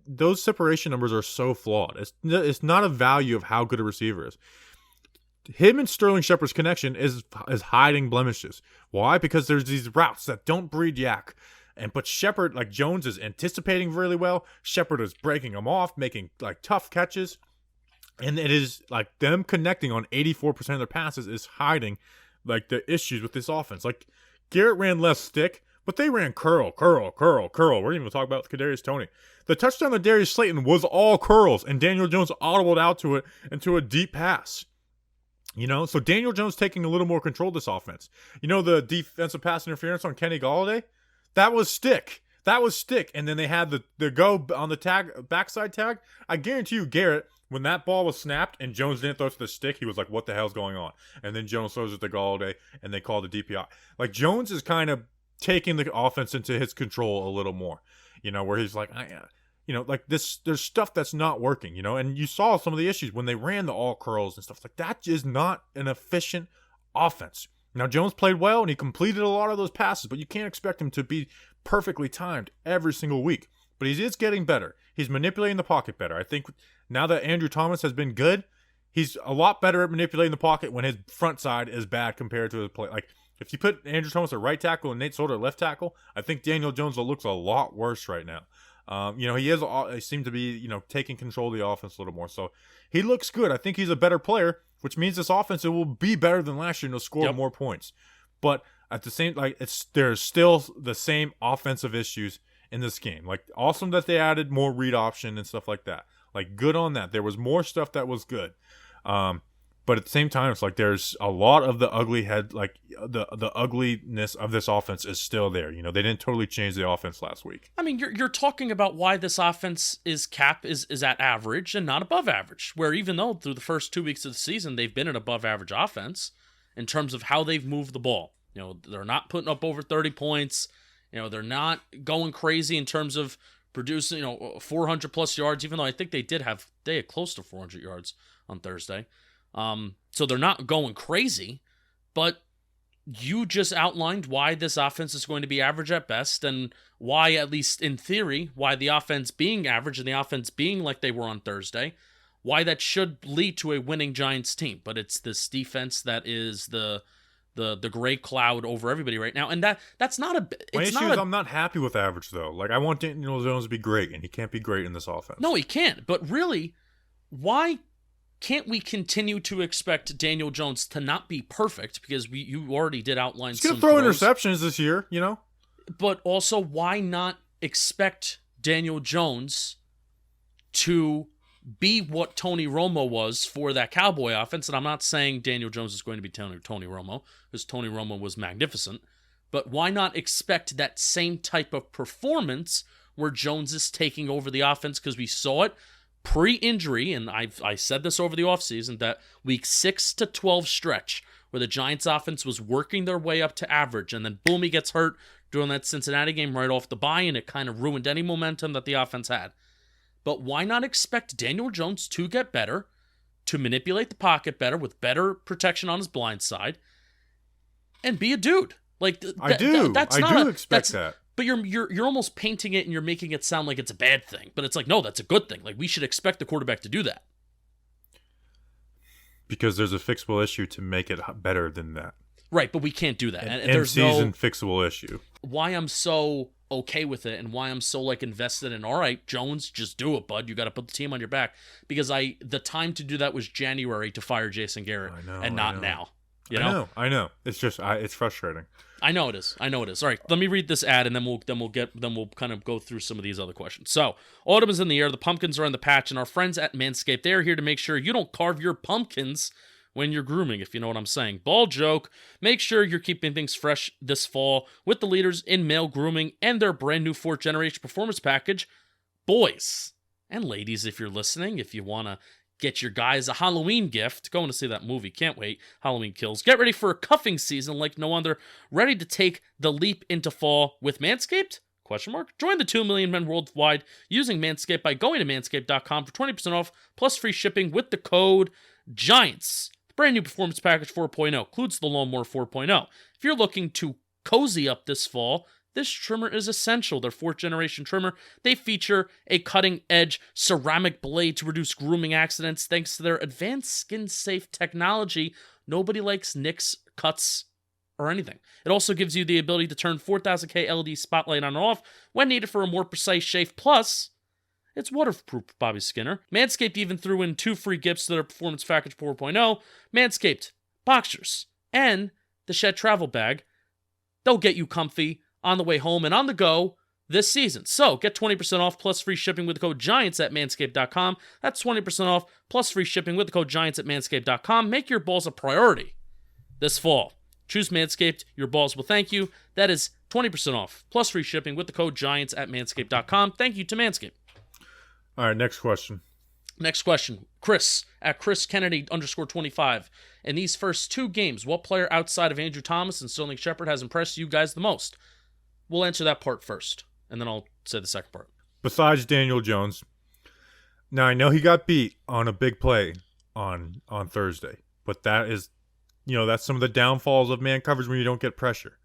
those separation numbers are so flawed. It's not a value of how good a receiver is. Him and Sterling Shepard's connection is hiding blemishes. Why? Because there's these routes that don't breed yak. But Shepard, like Jones, is anticipating really well. Shepard is breaking them off, making like tough catches. And it is like them connecting on 84% of their passes is hiding like the issues with this offense. Like Garrett ran less stick, but they ran curl. We're even talking about Kadarius Toney. The touchdown to Darius Slayton was all curls, and Daniel Jones audibled out to it into a deep pass. So Daniel Jones taking a little more control of this offense. The defensive pass interference on Kenny Golladay? That was stick. And then they had the go on the backside tag. I guarantee you, Garrett, when that ball was snapped and Jones didn't throw it to the stick, he was like, what the hell's going on? And then Jones throws it to Golladay, and they call the DPI. Like, Jones is kind of taking the offense into his control a little more, where he's like, like this, there's stuff that's not working, and you saw some of the issues when they ran the all curls and stuff. Like, that is not an efficient offense. Now, Jones played well, and he completed a lot of those passes, but you can't expect him to be perfectly timed every single week. But he is getting better. He's manipulating the pocket better. I think now that Andrew Thomas has been good, he's a lot better at manipulating the pocket when his front side is bad compared to his play. Like, if you put Andrew Thomas at right tackle and Nate Solder at left tackle, I think Daniel Jones looks a lot worse right now. He seemed to be, taking control of the offense a little more. So he looks good. I think he's a better player, which means this offense will be better than last year and will score more points. But at the same, there's still the same offensive issues in this game. Like, awesome that they added more read option and stuff like that. Like, good on that. There was more stuff that was good. But at the same time, it's like there's a lot of the ugly head, like the ugliness of this offense is still there. They didn't totally change the offense last week. I mean, you're talking about why this offense is at average and not above average, where even though through the first 2 weeks of the season, they've been an above average offense in terms of how they've moved the ball. They're not putting up over 30 points. They're not going crazy in terms of producing, 400 plus yards, even though I think they had close to 400 yards on Thursday. So they're not going crazy, but you just outlined why this offense is going to be average at best, and why, at least in theory, why the offense being average and the offense being like they were on Thursday, why that should lead to a winning Giants team. But it's this defense that is the gray cloud over everybody right now, and that's not a. My issue is I'm not happy with average though. Like, I want Daniel Jones to be great, and he can't be great in this offense. No, he can't. But really, why can't we continue to expect Daniel Jones to not be perfect? Because you already did outline he's gonna throw interceptions this year, But also, why not expect Daniel Jones to be what Tony Romo was for that Cowboy offense? And I'm not saying Daniel Jones is going to be Tony Romo, because Tony Romo was magnificent. But why not expect that same type of performance where Jones is taking over the offense? Because we saw it pre-injury, and I said this over the offseason, that week 6 to 12 stretch where the Giants offense was working their way up to average, and then boom, he gets hurt during that Cincinnati game right off the bye, and it kind of ruined any momentum that the offense had. But why not expect Daniel Jones to get better, to manipulate the pocket better with better protection on his blind side, and be a dude? Like, I do expect that. But you're almost painting it and you're making it sound like it's a bad thing. But it's like, no, that's a good thing. Like, we should expect the quarterback to do that. Because there's a fixable issue to make it better than that. Right, but we can't do that. And there's season fixable issue. Why I'm so okay with it and why I'm so like invested in, all right, Jones, just do it, bud. You got to put the team on your back, because the time to do that was January to fire Jason Garrett and not now. You know? I know. It's just it's frustrating. I know it is. All right, let me read this ad and then we'll kind of go through some of these other questions. So, autumn is in the air, the pumpkins are in the patch, and our friends at Manscaped, they are here to make sure you don't carve your pumpkins when you're grooming, if you know what I'm saying. Ball joke. Make sure you're keeping things fresh this fall with the leaders in male grooming and their brand new 4th generation performance package. Boys and ladies, if you're listening, if you want to get your guys a Halloween gift, going to see that movie, can't wait, Halloween Kills. Get ready for a cuffing season like no other, ready to take the leap into fall with Manscaped? ? Join the 2 million men worldwide using Manscaped by going to manscaped.com for 20% off plus free shipping with the code GIANTS. Brand new Performance Package 4.0 includes the Lawnmower 4.0. If you're looking to cozy up this fall, this trimmer is essential. Their 4th generation trimmer. They feature a cutting-edge ceramic blade to reduce grooming accidents thanks to their advanced skin-safe technology. Nobody likes nicks, cuts, or anything. It also gives you the ability to turn 4000K LED spotlight on and off when needed for a more precise shave. Plus, it's waterproof, Bobby Skinner. Manscaped even threw in 2 free gifts to their Performance Package 4.0. Manscaped Boxers and the Shed Travel Bag. They'll get you comfy on the way home and on the go this season. So, get 20% off plus free shipping with the code GIANTS at manscaped.com. That's 20% off plus free shipping with the code GIANTS at manscaped.com. Make your balls a priority this fall. Choose Manscaped. Your balls will thank you. That is 20% off plus free shipping with the code GIANTS at manscaped.com. Thank you to Manscaped. All right, next question. Chris at Chris Kennedy _25. In these first 2 games, what player outside of Andrew Thomas and Sterling Shepard has impressed you guys the most? We'll answer that part first, and then I'll say the second part. Besides Daniel Jones, now I know he got beat on a big play on Thursday, but that is, that's some of the downfalls of man coverage when you don't get pressure.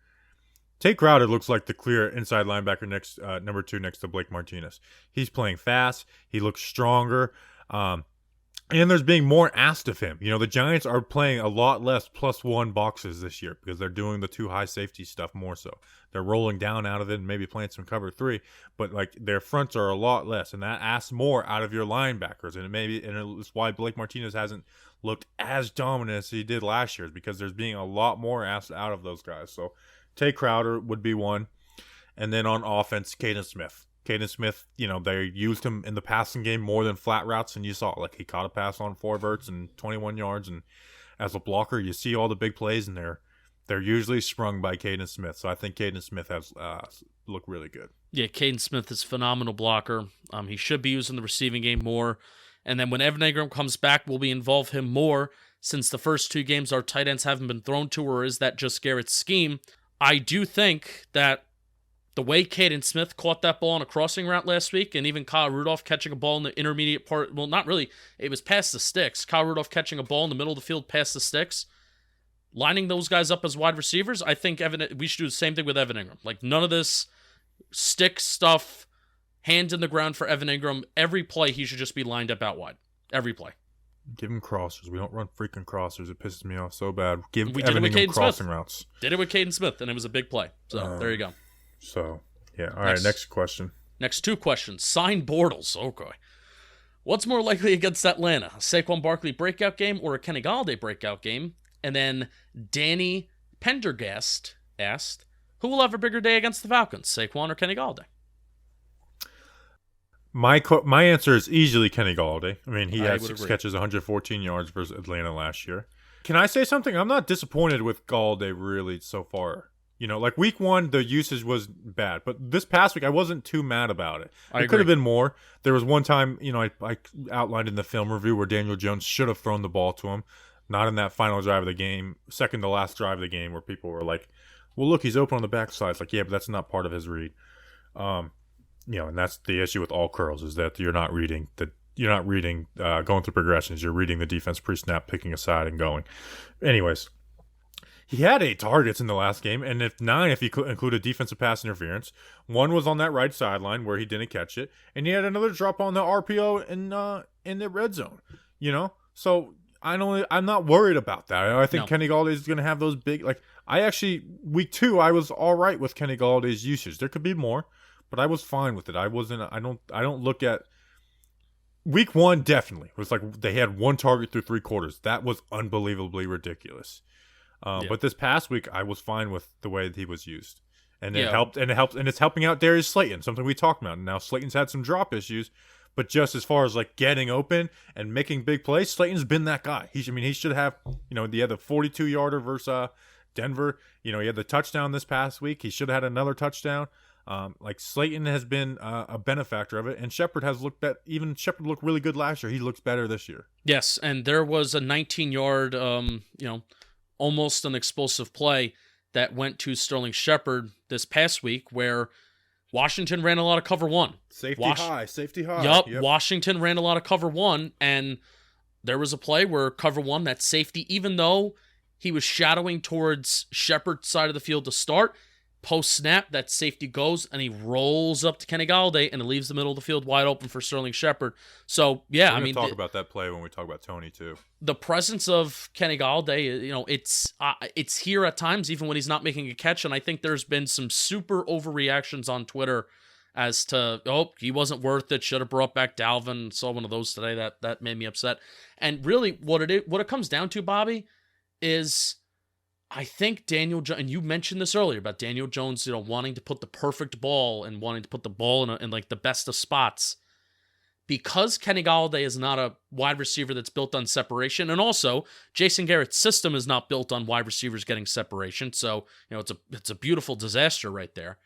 Tate Crowder looks like the clear inside linebacker next, number 2 next to Blake Martinez. He's playing fast. He looks stronger. And there's being more asked of him. The Giants are playing a lot less +1 boxes this year because they're doing the 2 high safety stuff more so. They're rolling down out of it and maybe playing some cover 3, but their fronts are a lot less, and that asks more out of your linebackers. And it's why Blake Martinez hasn't looked as dominant as he did last year, is because there's being a lot more asked out of those guys. So Tate Crowder would be one. And then on offense, Caden Smith. They used him in the passing game more than flat routes, and you saw he caught a pass on 4 verts and 21 yards. And as a blocker, you see all the big plays, and they're usually sprung by Caden Smith. So I think Caden Smith has looked really good. Yeah, Caden Smith is a phenomenal blocker. He should be used in the receiving game more. And then when Evan Ingram comes back, will we involve him more? Since the first 2 games our tight ends haven't been thrown to, or is that just Garrett's scheme? I do think that the way Caden Smith caught that ball on a crossing route last week, and even Kyle Rudolph catching a ball in the intermediate part, well, not really, it was past the sticks. Kyle Rudolph catching a ball in the middle of the field past the sticks, lining those guys up as wide receivers. I think we should do the same thing with Evan Ingram. None of this stick stuff, hands in the ground for Evan Ingram. Every play, he should just be lined up out wide. Every play. Give him crossers. We don't run freaking crossers. It pisses me off so bad. Give Evan Ingram crossing routes. Did it with Caden Smith, and it was a big play. So, there you go. So, yeah. All right, next question. Next 2 questions. Sign Bortles. Okay. What's more likely against Atlanta? A Saquon Barkley breakout game or a Kenny Golladay breakout game? And then Danny Pendergast asked, who will have a bigger day against the Falcons, Saquon or Kenny Golladay? My answer is easily Kenny Golladay. I mean, he had 6 catches, 114 yards versus Atlanta last year. Can I say something? I'm not disappointed with Golladay really so far. Week 1, the usage was bad. But this past week, I wasn't too mad about it. It could have been more. There was one time, I outlined in the film review where Daniel Jones should have thrown the ball to him. Not in that final drive of the game, second to last drive of the game, where people were like, well, look, he's open on the backside. It's yeah, but that's not part of his read. And that's the issue with all curls, is that you're not reading going through progressions. You're reading the defense pre-snap, picking a side and going. Anyways, he had 8 targets in the last game, and 9 if you include a defensive pass interference. 1 was on that right sideline where he didn't catch it, and he had another drop on the RPO in the red zone. So I'm not worried about that. I think Kenny Golladay is going to have those big, week 2, I was all right with Kenny Galladay's usage. There could be more, but I was fine with it. I don't look at week 1. Definitely it was like they had 1 target through 3 quarters. That was unbelievably ridiculous. But this past week, I was fine with the way that he was used, and it helped, and it's helping out Darius Slayton, something we talked about. Now Slayton's had some drop issues, but just as far as like getting open and making big plays, Slayton's been that guy. He should have, he had the 42-yarder versus Denver. He had the touchdown this past week. He should have had another touchdown. Slayton has been a benefactor of it, and Shepard has looked at, even Shepard looked really good last year. He looks better this year. Yes, and there was a 19-yard, almost an explosive play that went to Sterling Shepard this past week where Washington ran a lot of cover 1. Safety high. Yep, Washington ran a lot of cover 1, and there was a play where cover 1, that safety, even though he was shadowing towards Shepard's side of the field to start, post-snap, that safety goes, and he rolls up to Kenny Golladay, and it leaves the middle of the field wide open for Sterling Shepard. So, yeah, we're going to talk about that play when we talk about Toney, too. The presence of Kenny Golladay, it's here at times, even when he's not making a catch, and I think there's been some super overreactions on Twitter as to, he wasn't worth it, should have brought back Dalvin. Saw one of those today, that made me upset. And really, what it comes down to, Bobby, is I think Daniel Jones, and you mentioned this earlier about Daniel Jones, wanting to put the perfect ball and wanting to put the ball in like the best of spots. Because Kenny Golladay is not a wide receiver that's built on separation, and also Jason Garrett's system is not built on wide receivers getting separation, so it's a beautiful disaster right there.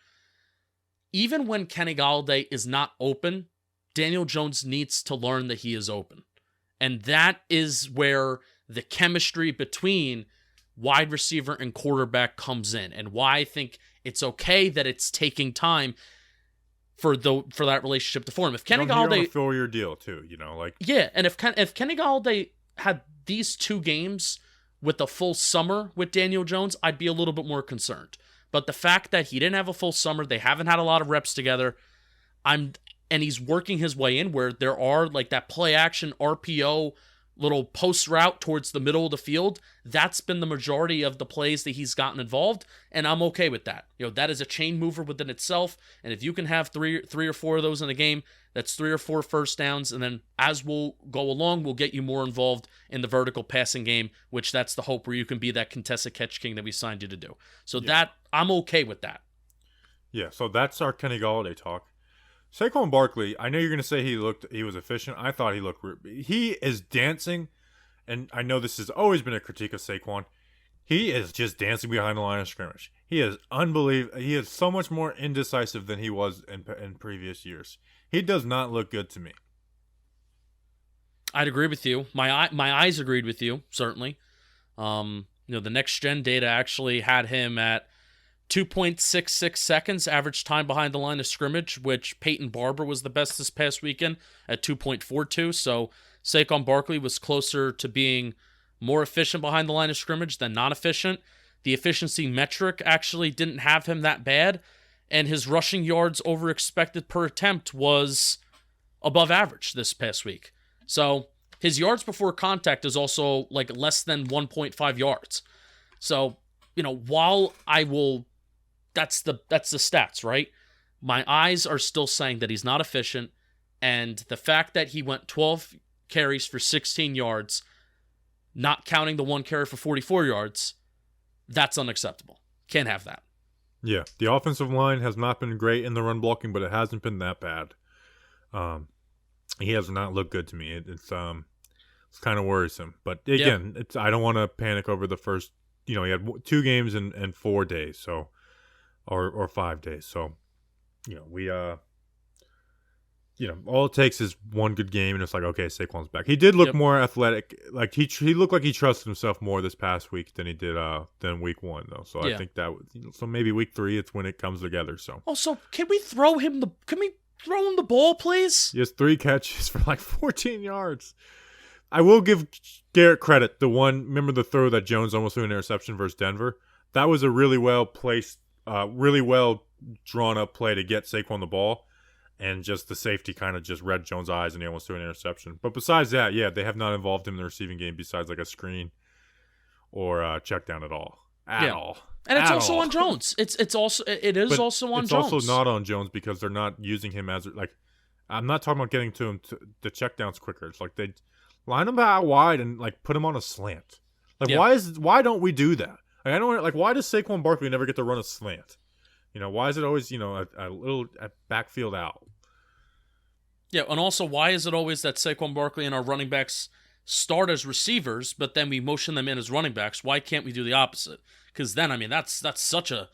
Even when Kenny Golladay is not open, Daniel Jones needs to learn that he is open. And that is where the chemistry between wide receiver and quarterback comes in, and why I think it's okay that it's taking time for that relationship to form. If Kenny Golladay fill your deal too, and if Kenny Golladay had these 2 games with a full summer with Daniel Jones, I'd be a little bit more concerned. But the fact that he didn't have a full summer, they haven't had a lot of reps together, and he's working his way in where there are like that play action RPO little post route towards the middle of the field. That's been the majority of the plays that he's gotten involved, and I'm okay with that. That is a chain mover within itself, and if you can have three or four of those in a game, that's 3 or 4 first downs, and then as we'll go along, we'll get you more involved in the vertical passing game, which that's the hope where you can be that contested catch king that we signed you to do. So that, I'm okay with that. Yeah, so that's our Kenny Golladay talk. Saquon Barkley, I know you're going to say he was efficient. I thought he is dancing, and I know this has always been a critique of Saquon. He is just dancing behind the line of scrimmage. He is unbelievable. He is so much more indecisive than he was in previous years. He does not look good to me. I'd agree with you. My eyes agreed with you, certainly. The next gen data actually had him at 2.66 seconds average time behind the line of scrimmage, which Peyton Barber was the best this past weekend at 2.42. So Saquon Barkley was closer to being more efficient behind the line of scrimmage than not efficient. The efficiency metric actually didn't have him that bad, and his rushing yards over expected per attempt was above average this past week. So his yards before contact is also like less than 1.5 yards. So, while I will, that's the stats, right? My eyes are still saying that he's not efficient, and the fact that he went 12 carries for 16 yards, not counting the 1 carry for 44 yards, that's unacceptable. Can't have that. Yeah, the offensive line has not been great in the run blocking, but it hasn't been that bad. He has not looked good to me. It's kind of worrisome. But again, I don't want to panic over the first. He had 2 games in 4 days, so or 5 days. So, we all it takes is one good game, and it's like, okay, Saquon's back. He did look more athletic. Like he looked like he trusted himself more this past week than he did than week 1 though. So I think that so maybe week 3 it's when it comes together. So also, can we throw him the ball, please? He has 3 catches for like 14 yards. I will give Garrett credit. Remember the throw that Jones almost threw an interception versus Denver? That was a really well placed, really well drawn up play to get Saquon the ball. And just the safety kind of just read Jones' eyes and he almost threw an interception. But besides that, yeah, they have not involved him in the receiving game besides like a screen or a check down at all. At all. And it's At also all. on Jones. It is also on It's Jones. also not on Jones because they're not using him as like. I'm not talking about getting to him to the check downs quicker. It's like they line him out wide and like put him on a slant. Like why don't we do that? Like, I don't like why does Saquon Barkley never get to run a slant? You know, why is it always a little backfield out? Yeah, and also why is it always that Saquon Barkley and our running backs start as receivers, but then we motion them in as running backs? Why can't we do the opposite? Because then, I mean, that's such a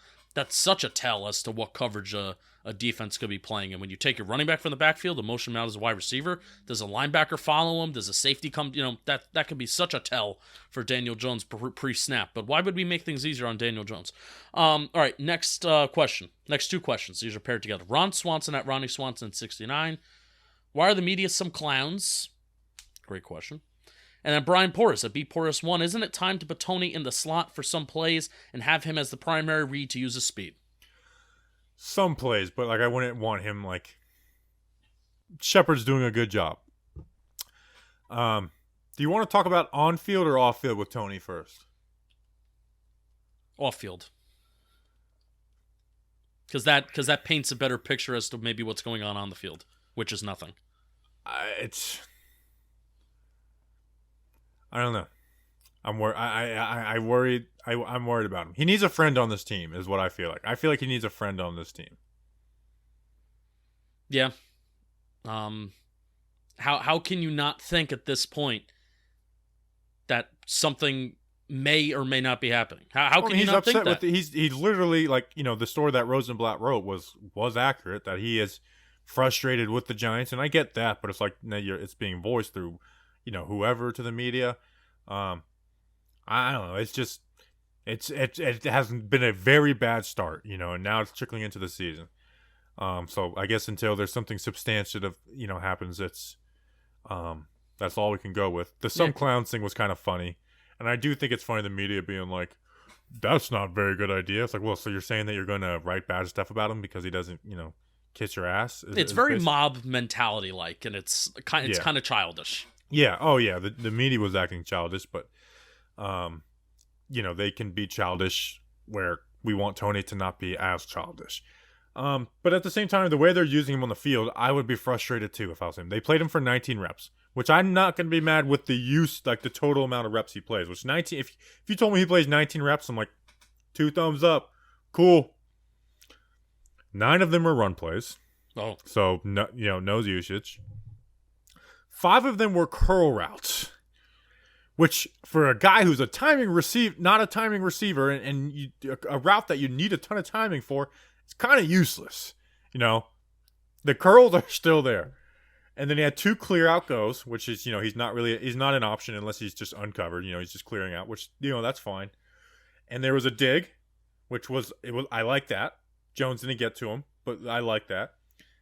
tell as to what coverage a defense could be playing. And when you take your running back from the backfield and motion him out as a wide receiver, does a linebacker follow him? Does a safety come? You know, that could be such a tell for Daniel Jones pre-snap. But why would we make things easier on Daniel Jones? All right, next question. Next two questions. These are paired together. Ron Swanson at Ronnie Swanson 69. Why are the media some clowns? Great question. And then Brian Porras at B Porras 1. Isn't it time to put Toney in the slot for some plays and have him as the primary read to use his speed? Some plays, but like I wouldn't want him like. Shepard's doing a good job. Do you want to talk about on field or off field with Toney first? Off field. Because that paints a better picture as to maybe what's going on the field, which is nothing. I don't know. I'm worried. I'm worried about him. He needs a friend on this team, is what I feel like. I feel like he needs a friend on this team. Yeah. How can you not think at this point that something may or may not be happening? How can you not think that? He's literally like, you know, the story that Rosenblatt wrote was accurate, that he is frustrated with the Giants, and I get that, but it's like it's being voiced through, you know, whoever to the media. I don't know. It's just it hasn't been a very bad start, you know, and now it's trickling into the season. So I guess until there's something substantive, you know, happens, it's that's all we can go with. The some clowns thing was kind of funny, and I do think it's funny the media being like, "That's not a very good idea." It's like, well, so you're saying that you're going to write bad stuff about him because he doesn't, you know, kiss your ass? It's very mob mentality like, and it's kind of childish. Yeah. Oh, yeah. The media was acting childish, but, you know, they can be childish where we want Toney to not be as childish. But at the same time, the way they're using him on the field, I would be frustrated too if I was him. They played him for 19 reps, which I'm not going to be mad with the use, like the total amount of reps he plays, which 19, if you told me he plays 19 reps, I'm like, 2 thumbs up. Cool. 9 of them were run plays. Oh. So, no, you know, no usage. 5 of them were curl routes, which for a guy who's not a timing receiver, and a route that you need a ton of timing for, it's kind of useless. You know, the curls are still there. And then he had 2 clear out goes, which is, you know, he's not an option unless he's just uncovered. You know, he's just clearing out, which, you know, that's fine. And there was a dig, I like that. Jones didn't get to him, but I like that.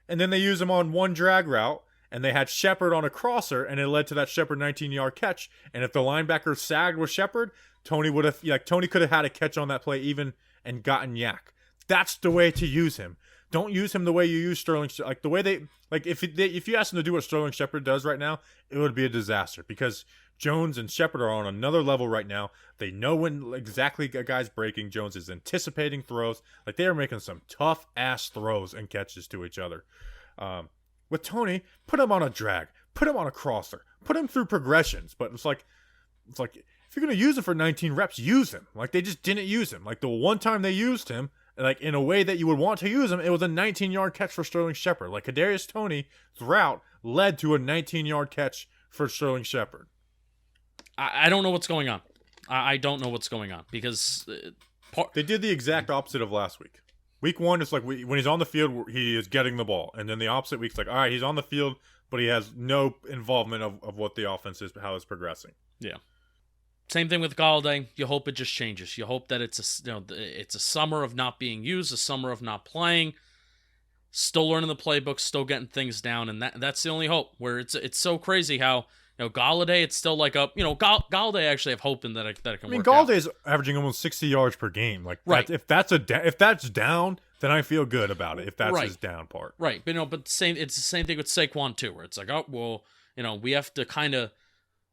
And then they used him on 1 drag route, and they had Shepard on a crosser, and it led to that Shepard 19-yard catch. And if the linebacker sagged with Shepard, Toney could have had a catch on that play even and gotten yak. That's the way to use him. Don't use him the way you use Sterling. Like the way if you ask him to do what Sterling Shepard does right now, it would be a disaster because Jones and Shepard are on another level right now. They know when exactly a guy's breaking. Jones is anticipating throws. Like they are making some tough ass throws and catches to each other. With Toney, put him on a drag, put him on a crosser, put him through progressions. But it's like if you're gonna use him for 19 reps, use him. Like they just didn't use him. Like the one time they used him, like in a way that you would want to use him, it was a 19-yard catch for Sterling Shepard. Like Kadarius Toney's route led to a 19-yard catch for Sterling Shepard. I don't know what's going on. I don't know what's going on because they did the exact opposite of last week. Week 1 is like when he's on the field, he is getting the ball, and then the opposite week's like, all right, he's on the field, but he has no involvement of what the offense is, how it's progressing. Yeah. Same thing with Golladay. You hope it just changes. You hope that it's a summer of not being used, a summer of not playing, still learning the playbook, still getting things down, and that's the only hope. Where it's so crazy how Golladay, it's still like Golladay actually have hope in that it can work. Galladay's averaging almost 60 yards per game. Like right. if that's down, then I feel good about it if that's Right. his down part. Right, but it's the same thing with Saquon too, where it's like, oh well, we have to kind of,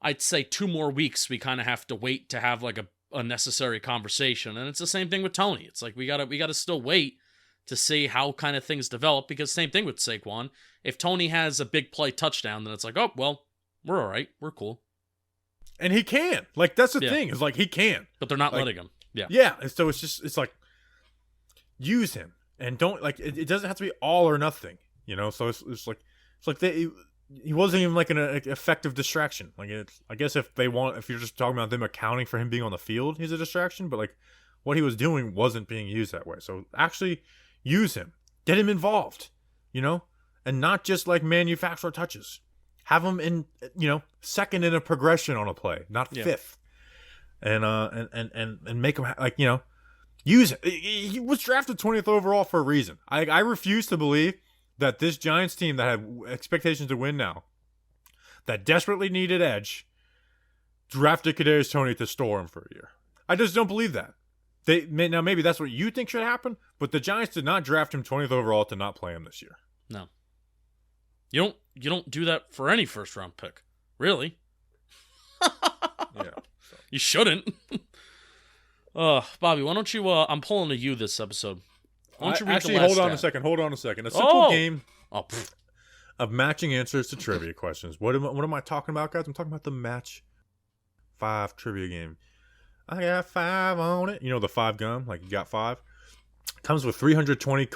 I'd say 2 more weeks. We kind of have to wait to have like a necessary conversation, and it's the same thing with Toney. It's like we gotta still wait to see how kind of things develop, because same thing with Saquon. If Toney has a big play touchdown, then it's like, oh well, we're all right, we're cool. And he can. Like, that's the Yeah. thing. Is like he can. But they're not Like, letting him. Yeah. Yeah. And so it's like use him and don't like it doesn't have to be all or nothing. So it's like he wasn't even like an effective distraction. Like I guess if you're just talking about them accounting for him being on the field, he's a distraction. But like what he was doing wasn't being used that way. So actually use him, get him involved, and not just like manufacture touches. Have him in, second in a progression on a play, not fifth, and make him use it. He was drafted 20th overall for a reason. I refuse to believe that this Giants team that had expectations to win now, that desperately needed edge, drafted Kadarius Toney to store him for a year. I just don't believe that. Now maybe that's what you think should happen, but the Giants did not draft him 20th overall to not play him this year. No. You don't do that for any first round pick, really. Yeah, you shouldn't. Bobby, why don't you? I'm pulling to you this episode. Why don't you read the last hold on a second. A simple game of matching answers to trivia questions. What am I talking about, guys? I'm talking about the Match 5 trivia game. I got 5 on it. The 5 gum, like you got 5. Comes with 320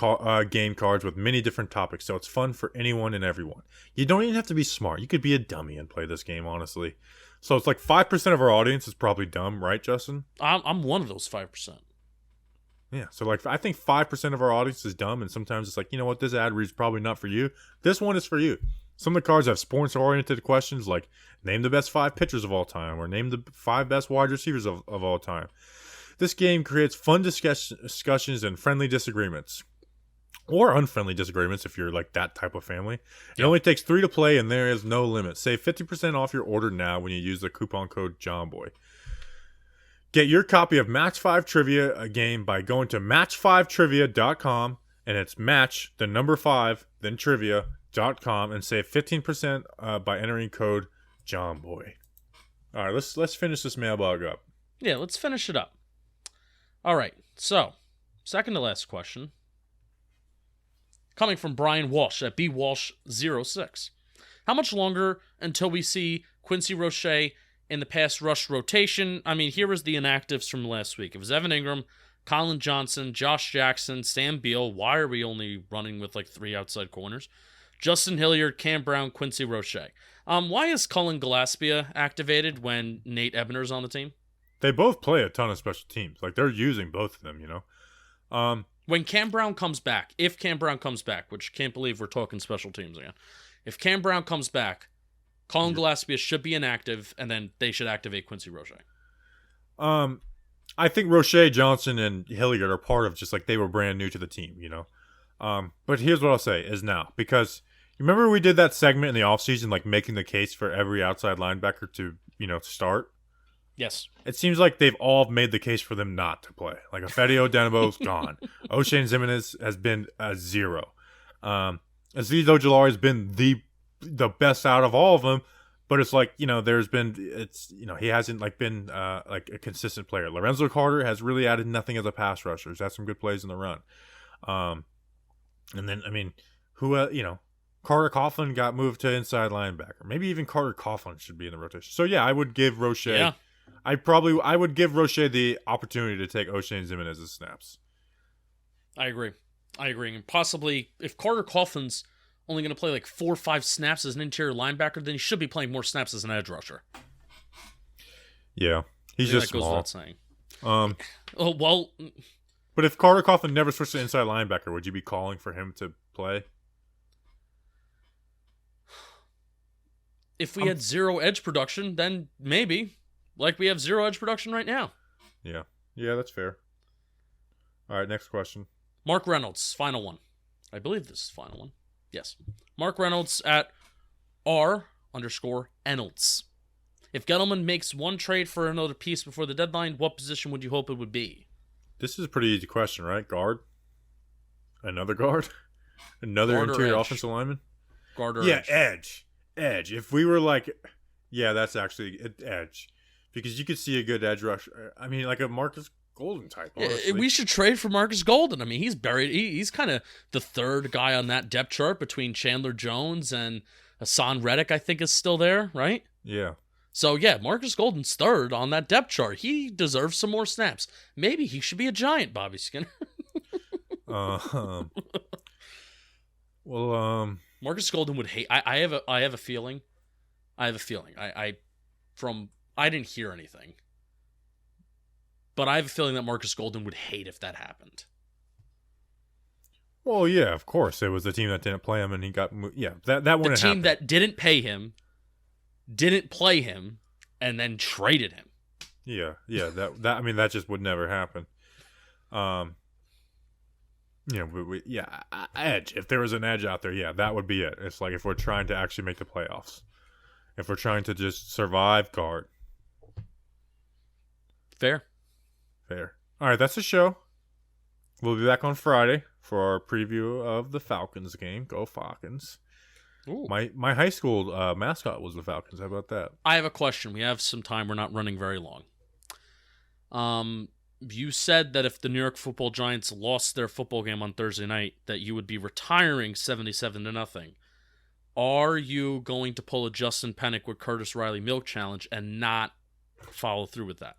game cards with many different topics, so it's fun for anyone and everyone. You don't even have to be smart. You could be a dummy and play this game, honestly. So it's like 5% of our audience is probably dumb, right, Justin? I'm one of those 5%. Yeah, so like I think 5% of our audience is dumb, and sometimes it's like, this ad read's probably not for you. This one is for you. Some of the cards have sports-oriented questions like name the best 5 pitchers of all time or name the 5 best wide receivers of all time. This game creates fun discussions and friendly disagreements. Or unfriendly disagreements if you're like that type of family. It only takes 3 to play and there is no limit. Save 50% off your order now when you use the coupon code JOHNBOY. Get your copy of Match 5 Trivia game by going to match5trivia.com, and it's match, the number 5, then trivia.com, and save 15% by entering code JOHNBOY. All right, let's finish this mailbag up. Yeah, let's finish it up. All right, so second to last question. Coming from Brian Walsh at bwalsh06. How much longer until we see Quincy Roche in the pass rush rotation? I mean, here was the inactives from last week. It was Evan Ingram, Colin Johnson, Josh Jackson, Sam Beal. Why are we only running with like 3 outside corners? Justin Hilliard, Cam Brown, Quincy Roche. Why is Cullen Gillespie activated when Nate Ebner's on the team? They both play a ton of special teams. Like, they're using both of them, When Cam Brown comes back, if Cam Brown comes back, which can't believe we're talking special teams again. If Cam Brown comes back, Colin Gillespie should be inactive, and then they should activate Quincy Roche. I think Roche, Johnson, and Hilliard are part of just like they were brand new to the team, But here's what I'll say is now, because you remember we did that segment in the offseason, like making the case for every outside linebacker to, start? Yes. It seems like they've all made the case for them not to play. Like Ifeadi Odenbo's gone. O'Shane Ximines has been a 0. Azeez Ojulari has been the best out of all of them, but it's like, he hasn't like been like a consistent player. Lorenzo Carter has really added nothing as a pass rusher. He's had some good plays in the run. And then, I mean, Carter Coughlin got moved to inside linebacker. Maybe even Carter Coughlin should be in the rotation. So yeah, I would give Roche. Yeah. I would give Roche the opportunity to take O'Shane Ximines' snaps. I agree. And possibly, if Carter Coughlin's only going to play like 4 or 5 snaps as an interior linebacker, then he should be playing more snaps as an edge rusher. Yeah, he's just that goes small. without saying. But if Carter Coughlin never switched to inside linebacker, would you be calling for him to play? If we had 0 edge production, then maybe. Like we have 0 edge production right now. Yeah, that's fair. All right, next question. Mark Reynolds, final one. I believe this is the final one. Yes. Mark Reynolds at R_Ennolds. If Gettleman makes one trade for another piece before the deadline, what position would you hope it would be? This is a pretty easy question, right? Guard? Another guard? Another Guard or interior edge? offensive lineman? Guard or Yeah, edge? edge. If we were like, yeah, that's actually edge, because you could see a good edge rush. I mean, like a Marcus Golden type. Honestly. We should trade for Marcus Golden. I mean, he's buried. He's kind of the third guy on that depth chart between Chandler Jones and Hassan Reddick, I think, is still there, right? Yeah. So, yeah, Marcus Golden's third on that depth chart. He deserves some more snaps. Maybe he should be a Giant, Bobby Skinner. Marcus Golden would hate. I have a feeling. I didn't hear anything, but I have a feeling that Marcus Golden would hate if that happened. Well, yeah, of course. It was the team that didn't play him, and he got that wouldn't happen. The team that didn't pay him, didn't play him, and then traded him. Yeah. That just would never happen. Edge. If there was an edge out there, yeah, that would be it. It's like if we're trying to actually make the playoffs, if we're trying to just survive, guard. Fair. All right, that's the show. We'll be back on Friday for our preview of the Falcons game. Go Falcons. Ooh. My high school mascot was the Falcons. How about that? I have a question. We have some time. We're not running very long. You said that if the New York Football Giants lost their football game on Thursday night, that you would be retiring 77-0. Are you going to pull a Justin Pennick with Curtis Riley milk challenge and not follow through with that?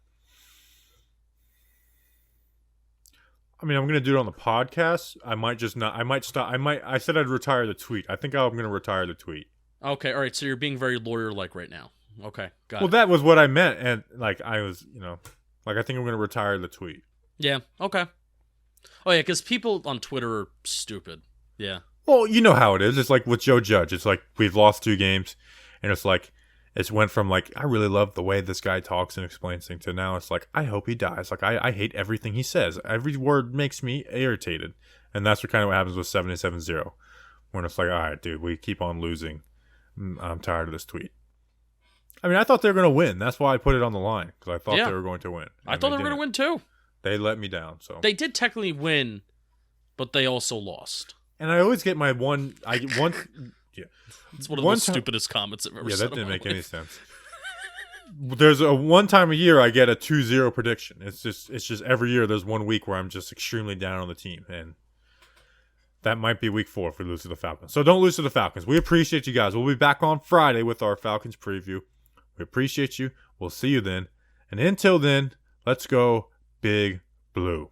I mean, I'm going to do it on the podcast. I might just not. I might stop. I said I'd retire the tweet. I think I'm going to retire the tweet. Okay, all right. So you're being very lawyer-like right now. Okay, got it. Well, that was what I meant. And, I was, I think I'm going to retire the tweet. Yeah, okay. Oh, yeah, because people on Twitter are stupid. Yeah. Well, you know how it is. It's like with Joe Judge. It's like we've lost 2 games, and it's like it's went from like I really love the way this guy talks and explains things to now it's like I hope he dies. Like I hate everything he says. Every word makes me irritated, and that's what happens with 77-0. When it's like, all right, dude, we keep on losing. I'm tired of this tweet. I mean, I thought they were going to win. That's why I put it on the line because I thought they were going to win. I thought they were going to win too. They let me down. So they did technically win, but they also lost. And I always get my one. Yeah. It's one of the stupidest comments I've ever said. Yeah, that didn't make any sense. There's a one time a year I get a 2-0 prediction. It's just every year there's 1 week where I'm just extremely down on the team, and that might be week 4 if we lose to the Falcons. So don't lose to the Falcons. We appreciate you guys. We'll be back on Friday with our Falcons preview. We appreciate you. We'll see you then. And until then, let's go Big Blue.